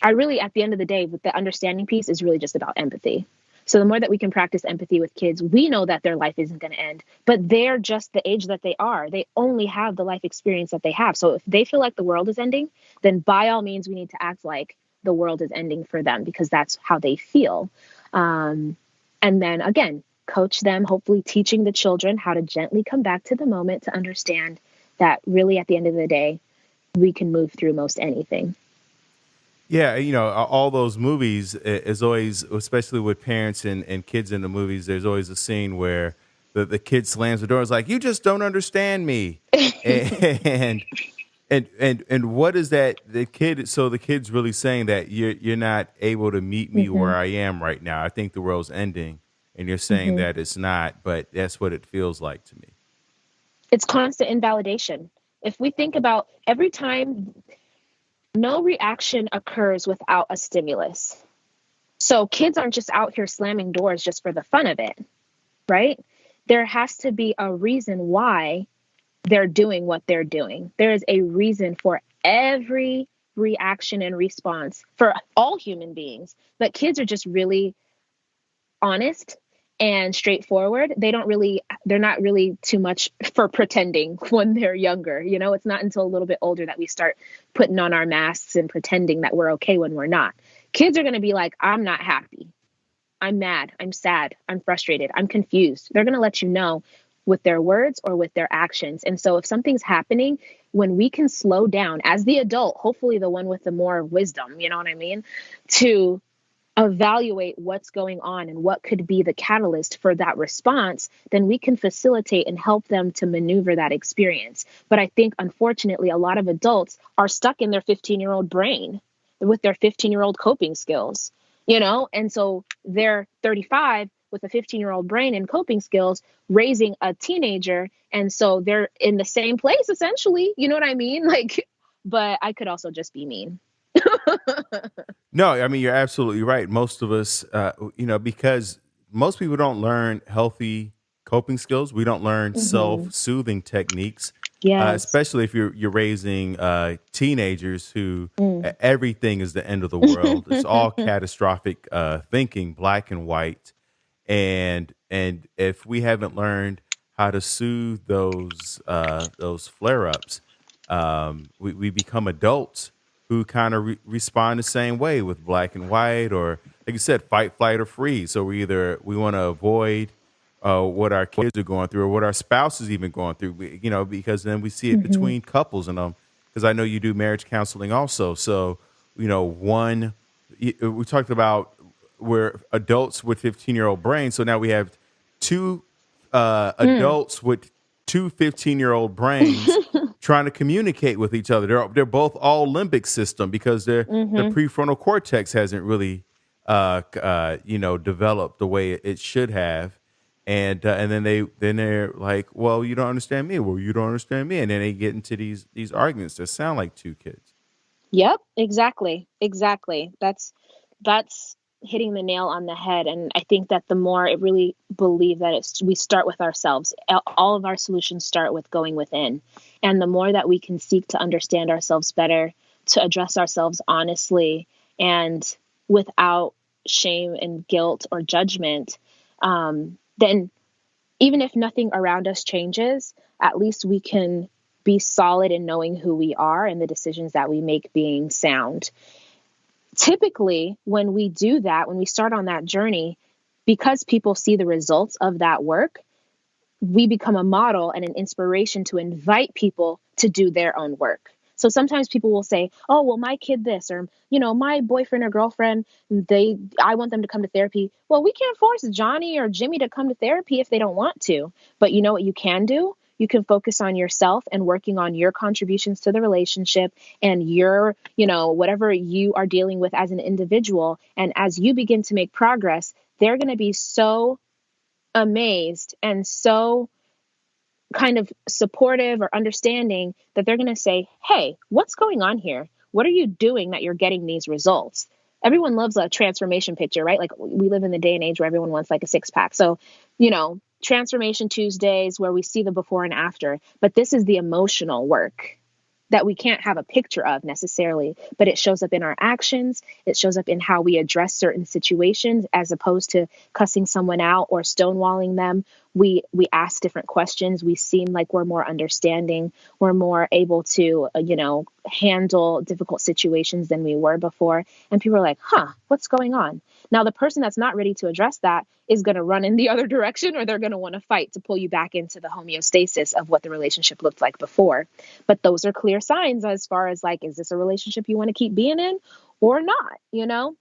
I really, at the end of the day, with the understanding piece, is really just about empathy. So the more that we can practice empathy with kids, we know that their life isn't going to end, but they're just the age that they are. They only have the life experience that they have. So if they feel like the world is ending, then by all means, we need to act like the world is ending for them, because that's how they feel. And then again, coach them, hopefully teaching the children how to gently come back to the moment, to understand that really at the end of the day, we can move through most anything. Yeah, all those movies is always, especially with parents and kids in the movies, there's always a scene where the kid slams the door, is like, you just don't understand me. And and what is that, the kid, so the kid's really saying that you're not able to meet me Mm-hmm. where I am right now. I think the world's ending, and you're saying Mm-hmm. that it's not, but that's what it feels like to me. It's constant invalidation. If we think about every time, no reaction occurs without a stimulus. So kids aren't just out here slamming doors just for the fun of it, right? There has to be a reason why they're doing what they're doing. There is a reason for every reaction and response for all human beings. But kids are just really honest and straightforward. They're not really too much for pretending when they're younger. It's not until a little bit older that we start putting on our masks and pretending that we're okay when we're not. Kids are going to be like, I'm not happy. I'm mad. I'm sad. I'm frustrated. I'm confused. They're going to let you know with their words or with their actions. And so if something's happening, when we can slow down as the adult, hopefully the one with the more wisdom, you know what I mean, to evaluate what's going on and what could be the catalyst for that response, then we can facilitate and help them to maneuver that experience. But I think, unfortunately, a lot of adults are stuck in their 15-year-old brain with their 15-year-old coping skills, and so they're 35 with a 15-year-old brain and coping skills raising a teenager. And so they're in the same place, essentially. You know what I mean? Like, but I could also just be mean. No, I mean, you're absolutely right. Most of us, because most people don't learn healthy coping skills. We don't learn Hmm. self-soothing techniques, Yes. especially if you're raising teenagers who Mm. everything is the end of the world. It's all catastrophic thinking, black and white, and if we haven't learned how to soothe those flare ups, we become adults who kind of respond the same way with black and white, or like you said, fight, flight, or freeze. So we want to avoid what our kids are going through or what our spouse is even going through. Because then we see it Hmm. between couples, and because I know you do marriage counseling also. So one we talked about we're adults with 15-year-old brains. So now we have two Mm. adults with two 15-year-old brains trying to communicate with each other. They're both all limbic system because their Hmm. prefrontal cortex hasn't really developed the way it should have. And then they're like, well, you don't understand me. Well, you don't understand me. And then they get into these arguments that sound like two kids. Yep, exactly. Exactly. That's hitting the nail on the head. And I think that the more I really believe that we start with ourselves. All of our solutions start with going within. And the more that we can seek to understand ourselves better, to address ourselves honestly and without shame and guilt or judgment, then even if nothing around us changes, at least we can be solid in knowing who we are and the decisions that we make being sound. Typically, when we do that, when we start on that journey, because people see the results of that work, we become a model and an inspiration to invite people to do their own work. So sometimes people will say, "Oh, well, my kid this," or my boyfriend or girlfriend, I want them to come to therapy. Well, we can't force Johnny or Jimmy to come to therapy if they don't want to. But you know what you can do? You can focus on yourself and working on your contributions to the relationship and whatever you are dealing with as an individual. And as you begin to make progress, they're going to be so amazed and so kind of supportive or understanding that they're going to say, "Hey, what's going on here? What are you doing that you're getting these results?" Everyone loves a transformation picture, right? Like we live in the day and age where everyone wants like a six pack. So, transformation Tuesdays where we see the before and after, but this is the emotional work that we can't have a picture of necessarily, but it shows up in our actions. It shows up in how we address certain situations as opposed to cussing someone out or stonewalling them. We ask different questions. We seem like we're more understanding. We're more able to, handle difficult situations than we were before. And people are like, "Huh, what's going on?" Now, the person that's not ready to address that is going to run in the other direction, or they're going to want to fight to pull you back into the homeostasis of what the relationship looked like before. But those are clear signs as far as like, is this a relationship you want to keep being in or not, you know?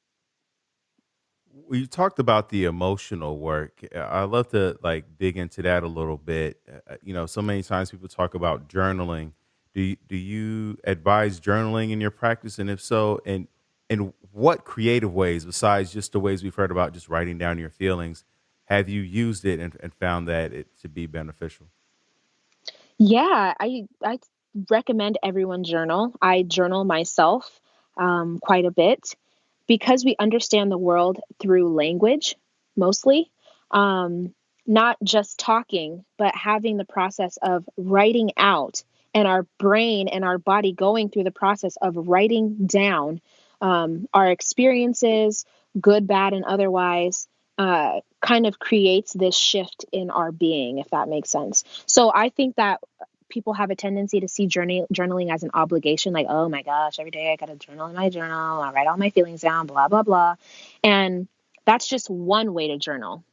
We talked about the emotional work. I'd love to like dig into that a little bit. So many times people talk about journaling. Do you advise journaling in your practice, and if so, and what creative ways besides just the ways we've heard about, just writing down your feelings, have you used it and found that it to be beneficial? Yeah, I recommend everyone journal. I journal myself quite a bit because we understand the world through language mostly. Um, Not just talking, but having the process of writing out and our brain and our body going through the process of writing down our experiences, good, bad, and otherwise. Kind of creates this shift in our being, if that makes sense. So I think that people have a tendency to see journaling as an obligation, like, "Oh my gosh, every day I got to journal in my journal, I write all my feelings down, blah, blah, blah." And that's just one way to journal.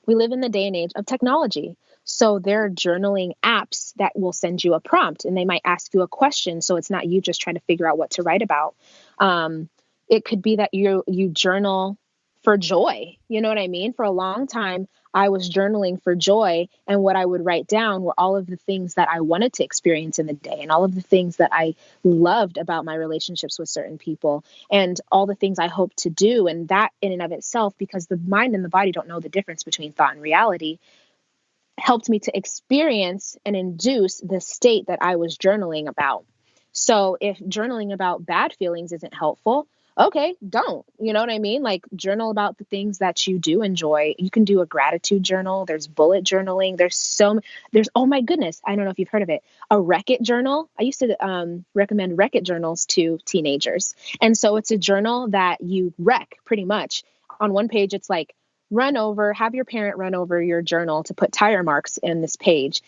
We live in the day and age of technology. So there are journaling apps that will send you a prompt and they might ask you a question. So it's not you just trying to figure out what to write about. Um, it could be that you journal for joy. You know what I mean? For a long time, I was journaling for joy. And what I would write down were all of the things that I wanted to experience in the day and all of the things that I loved about my relationships with certain people and all the things I hope to do. And that in and of itself, because the mind and the body don't know the difference between thought and reality, helped me to experience and induce the state that I was journaling about. So if journaling about bad feelings isn't helpful, okay, don't. You know what I mean? Like journal about the things that you do enjoy. You can do a gratitude journal. There's bullet journaling. There's, oh my goodness, I don't know if you've heard of it, a Wreck-It journal. I used to recommend Wreck-It journals to teenagers. And so it's a journal that you wreck pretty much. On one page, it's like, have your parent run over your journal to put tire marks in this page.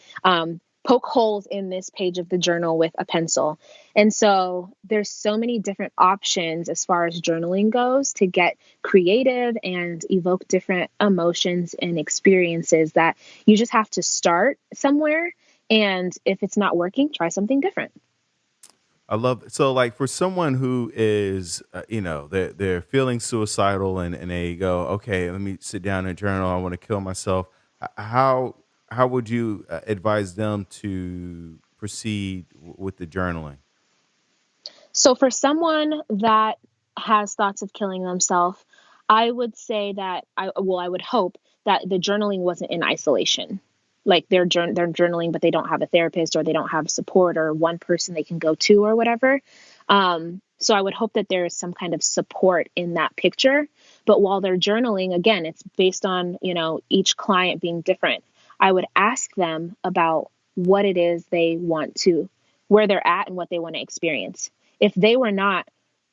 Poke holes in this page of the journal with a pencil. And so there's so many different options as far as journaling goes to get creative and evoke different emotions and experiences that you just have to start somewhere. And if it's not working, try something different. I love so like for someone who is they're feeling suicidal and they go, okay, let me sit down and journal, I want to kill myself. How would you advise them to proceed with the journaling? So for someone that has thoughts of killing themselves, I would say that I would hope that the journaling wasn't in isolation. Like they're journaling, but they don't have a therapist or they don't have support or one person they can go to or whatever. So I would hope that there is some kind of support in that picture. But while they're journaling, again, it's based on, each client being different. I would ask them about what it is they want to, where they're at and what they want to experience. If they were not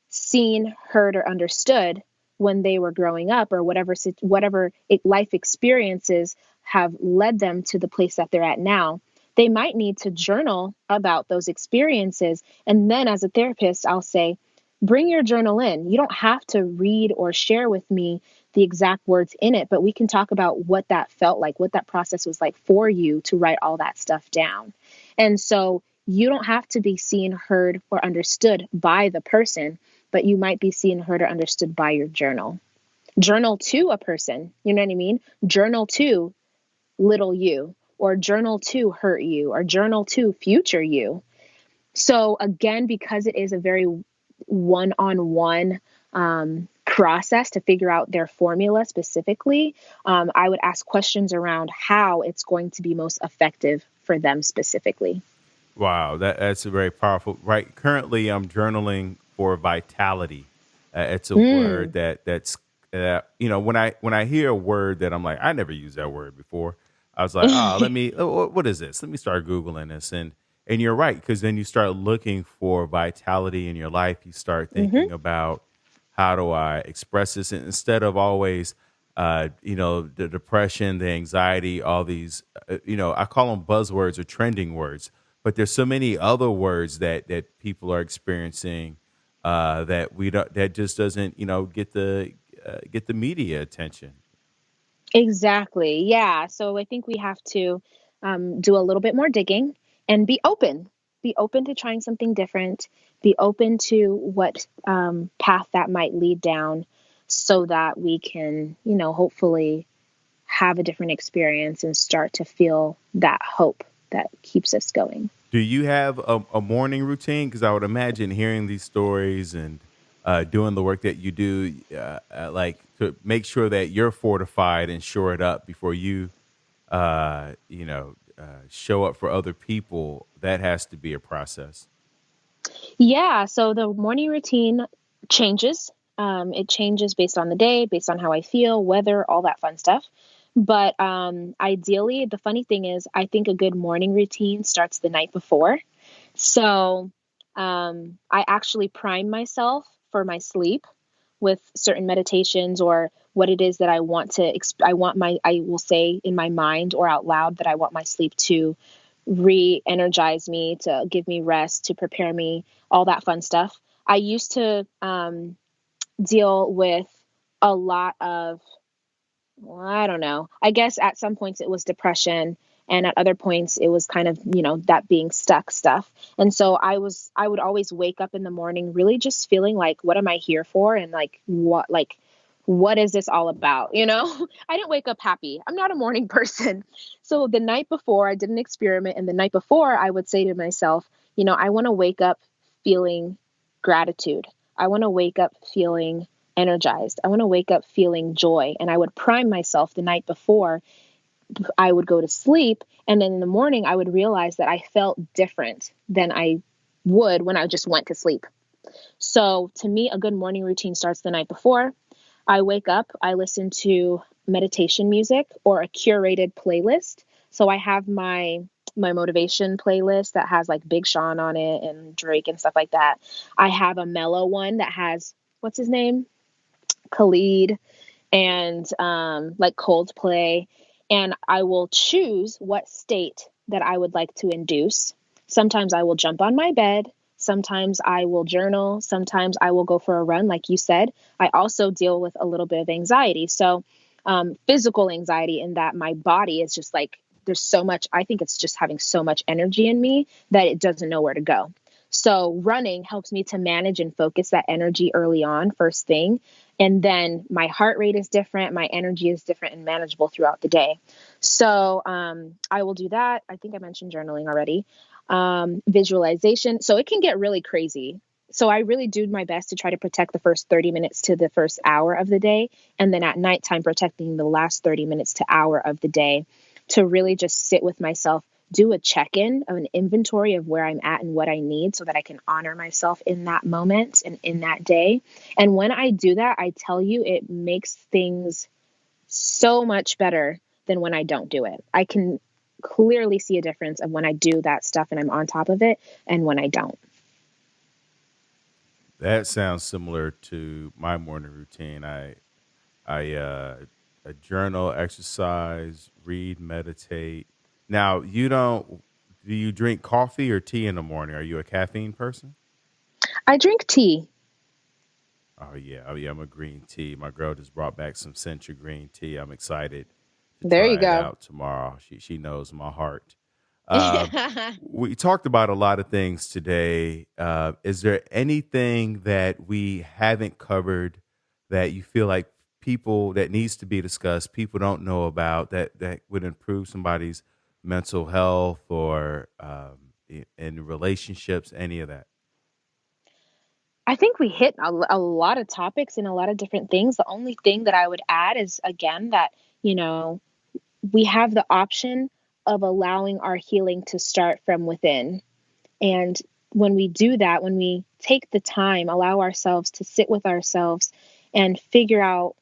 seen, heard, or understood when they were growing up, or life experiences have led them to the place that they're at now, they might need to journal about those experiences. And then as a therapist, I'll say, bring your journal in. You don't have to read or share with me the exact words in it, but we can talk about what that felt like, what that process was like for you to write all that stuff down. And so you don't have to be seen, heard, or understood by the person, but you might be seen, heard, or understood by your journal. Journal to a person, you know what I mean? Journal to little you, or journal to hurt you, or journal to future you. So again, because it is a very one-on-one process to figure out their formula specifically, I would ask questions around how it's going to be most effective for them specifically. Wow, that's a very powerful. Right, currently I'm journaling for vitality. It's a word Mm. when I hear a word that I'm like, I never used that word before. I was like, what is this? Let me start googling this, and you're right, because then you start looking for vitality in your life. You start hmm thinking about how do I express this, and instead of always, the depression, the anxiety, all these, I call them buzzwords or trending words, but there's so many other words that people are experiencing that we don't that just doesn't get the media attention. Exactly. Yeah. So I think we have to do a little bit more digging and be open. Be open to trying something different. Be open to what path that might lead down so that we can, hopefully have a different experience and start to feel that hope that keeps us going. Do you have a morning routine? Because I would imagine hearing these stories and doing the work that you do, like to make sure that you're fortified and shore it up before you, show up for other people. That has to be a process. Yeah, so the morning routine changes. It changes based on the day, based on how I feel, weather, all that fun stuff. But ideally, the funny thing is, I think a good morning routine starts the night before. So I actually prime myself for my sleep with certain meditations or what it is that I want to, I will say in my mind or out loud that I want my sleep to re-energize me, to give me rest, to prepare me, all that fun stuff. I used to deal with a lot of, well, I don't know. I guess at some points it was depression, and at other points it was kind of, that being stuck stuff. And so I would always wake up in the morning really just feeling like, what am I here for? And like, what, like, What is this all about? I didn't wake up happy. I'm not a morning person. So the night before, I did an experiment. And the night before, I would say to myself, I want to wake up feeling gratitude. I want to wake up feeling energized. I want to wake up feeling joy. And I would prime myself the night before I would go to sleep. And then in the morning, I would realize that I felt different than I would when I just went to sleep. So to me, a good morning routine starts the night before. I wake up, I listen to meditation music or a curated playlist. So I have my motivation playlist that has like Big Sean on it and Drake and stuff like that. I have a mellow one that has what's his name? Khalid and like Coldplay. And I will choose what state that I would like to induce. Sometimes I will jump on my bed. Sometimes I will journal. Sometimes I will go for a run, like you said. I also deal with a little bit of anxiety. So, physical anxiety, in that my body is just like, there's so much, I think it's just having so much energy in me that it doesn't know where to go. So, running helps me to manage and focus that energy early on, first thing. And then my heart rate is different, my energy is different and manageable throughout the day. So I will do that. I think I mentioned journaling already. Visualization. So it can get really crazy. So I really do my best to try to protect the first 30 minutes to the first hour of the day. And then at nighttime, protecting the last 30 minutes to hour of the day to really just sit with myself, do a check-in of an inventory of where I'm at and what I need so that I can honor myself in that moment and in that day. And when I do that, I tell you, it makes things so much better than when I don't do it. I can clearly see a difference of when I do that stuff and I'm on top of it and when I don't. That sounds similar to my morning routine. I journal, exercise, read, meditate. Now, you don't do you drink coffee or tea in the morning? Are you a caffeine person? I drink tea. Oh yeah, I'm a green tea. My girl just brought back some Century green tea. I'm excited to There you try it go. out tomorrow. She knows my heart. Uh, we talked about a lot of things today. Is there anything that we haven't covered that you feel like people that needs to be discussed, people don't know about that would improve somebody's mental health or in relationships, any of that? I think we hit a lot of topics and a lot of different things. The only thing that I would add is, again, that, you know, we have the option of allowing our healing to start from within. And when we do that, when we take the time, allow ourselves to sit with ourselves and figure out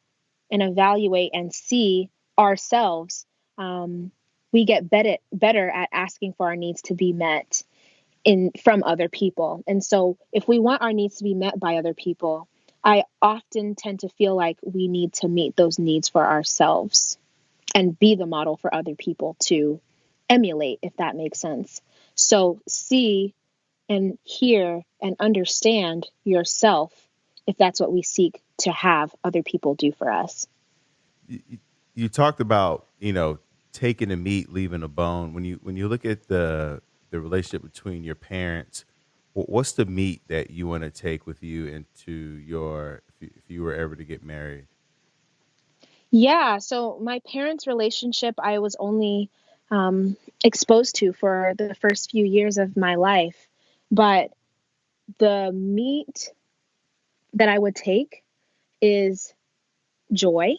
and evaluate and see ourselves, we get better at asking for our needs to be met in from other people. And so if we want our needs to be met by other people, I often tend to feel like we need to meet those needs for ourselves and be the model for other people to emulate, if that makes sense. So see and hear and understand yourself if that's what we seek to have other people do for us. You, you talked about taking the meat, leaving the bone. When you look at the relationship between your parents, what's the meat that you want to take with you into your if you were ever to get married? Yeah, so my parents' relationship I was only exposed to for the first few years of my life, but the meat that I would take is joy,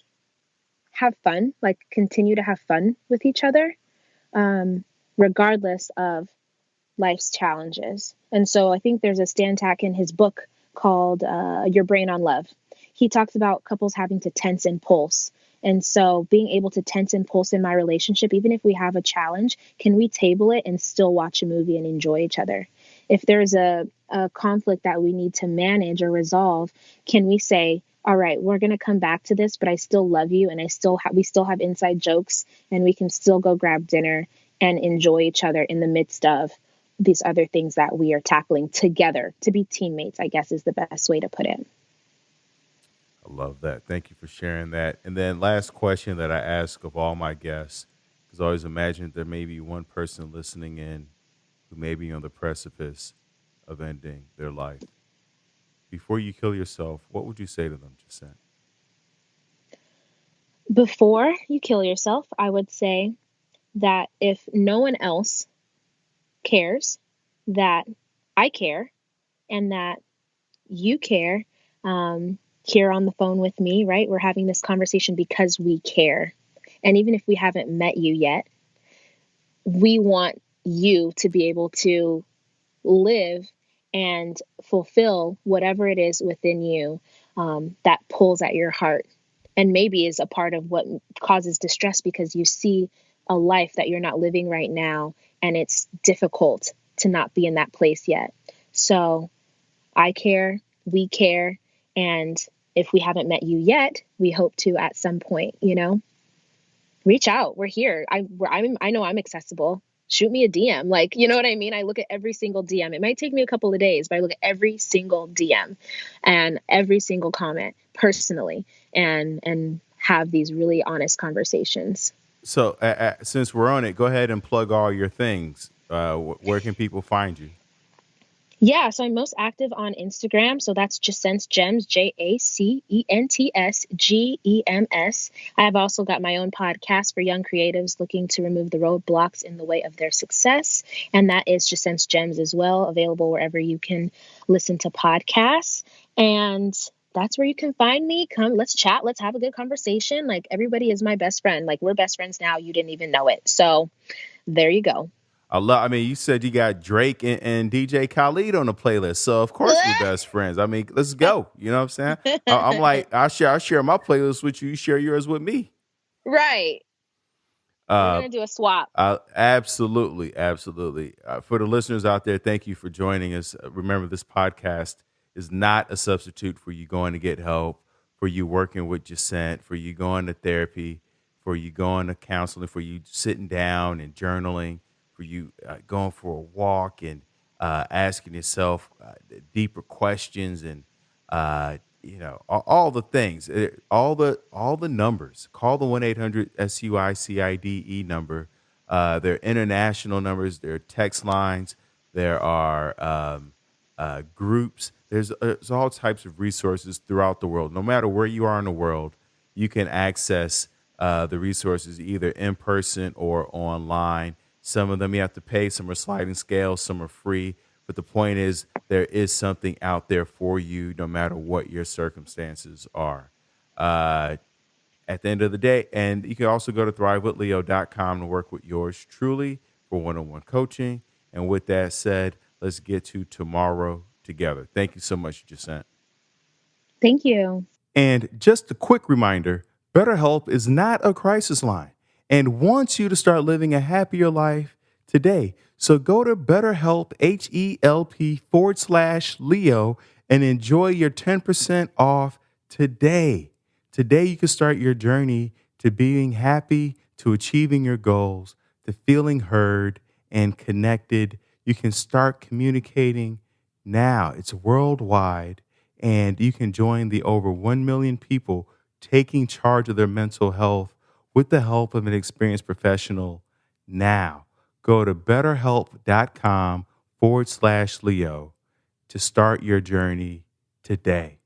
have fun, like continue to have fun with each other, regardless of life's challenges. And so I think there's a Stan Tack in his book called Your Brain on Love. He talks about couples having to tense and pulse. And so being able to tense and pulse in my relationship, even if we have a challenge, can we table it and still watch a movie and enjoy each other? If there's a conflict that we need to manage or resolve, can we say, all right, we're going to come back to this, but I still love you and we still have inside jokes and we can still go grab dinner and enjoy each other in the midst of these other things that we are tackling together. To be teammates, I guess, is the best way to put it. I love that. Thank you for sharing that. And then last question that I ask of all my guests, because I always imagine there may be one person listening in who may be on the precipice of ending their life. Before you kill yourself, what would you say to them, Jacent? Before you kill yourself, I would say that if no one else cares, that I care and that you care, here on the phone with me, right? We're having this conversation because we care. And even if we haven't met you yet, we want you to be able to live and fulfill whatever it is within you, that pulls at your heart and maybe is a part of what causes distress because you see a life that you're not living right now and it's difficult to not be in that place yet. So I care, we care, and if we haven't met you yet, we hope to at some point, reach out. We're here. I know I'm accessible. Shoot me a DM. Like, you know what I mean? I look at every single DM. It might take me a couple of days, but I look at every single DM and every single comment personally and have these really honest conversations. So, since we're on it, go ahead and plug all your things. Where can people find you? Yeah, so I'm most active on Instagram. So that's Jacent Gems, JACENTS GEMS. I have also got my own podcast for young creatives looking to remove the roadblocks in the way of their success. And that is Jacent Gems as well, available wherever you can listen to podcasts. And that's where you can find me. Come, let's chat. Let's have a good conversation. Like, everybody is my best friend. Like, we're best friends now. You didn't even know it. So there you go. I mean, you said you got Drake and DJ Khaled on the playlist, so of course we're best friends. I mean, let's go. You know what I'm saying? I'm like, I share my playlist with you. You share yours with me. Right. We're Uh, going to do a swap. Absolutely, absolutely. For the listeners out there, thank you for joining us. Remember, this podcast is not a substitute for you going to get help, for you working with Jacent, for you going to therapy, for you going to counseling, for you sitting down and journaling, for you going for a walk and asking yourself deeper questions and all the things, all the numbers. Call the 1-800-SUICIDE number. There are international numbers. There are text lines. There are groups. There's all types of resources throughout the world. No matter where you are in the world, you can access the resources either in person or online. Some of them you have to pay. Some are sliding scales. Some are free. But the point is, there is something out there for you, no matter what your circumstances are. Uh, at the end of the day, and you can also go to thrivewithleo.com to work with yours truly for one-on-one coaching. And with that said, let's get to tomorrow together. Thank you so much, Jacent. Thank you. And just a quick reminder, BetterHelp is not a crisis line and wants you to start living a happier life today. So go to BetterHelp, HELP /Leo, and enjoy your 10% off today. Today, you can start your journey to being happy, to achieving your goals, to feeling heard and connected. You can start communicating now. It's worldwide, and you can join the over 1 million people taking charge of their mental health with the help of an experienced professional now. Go to betterhelp.com /Leo to start your journey today.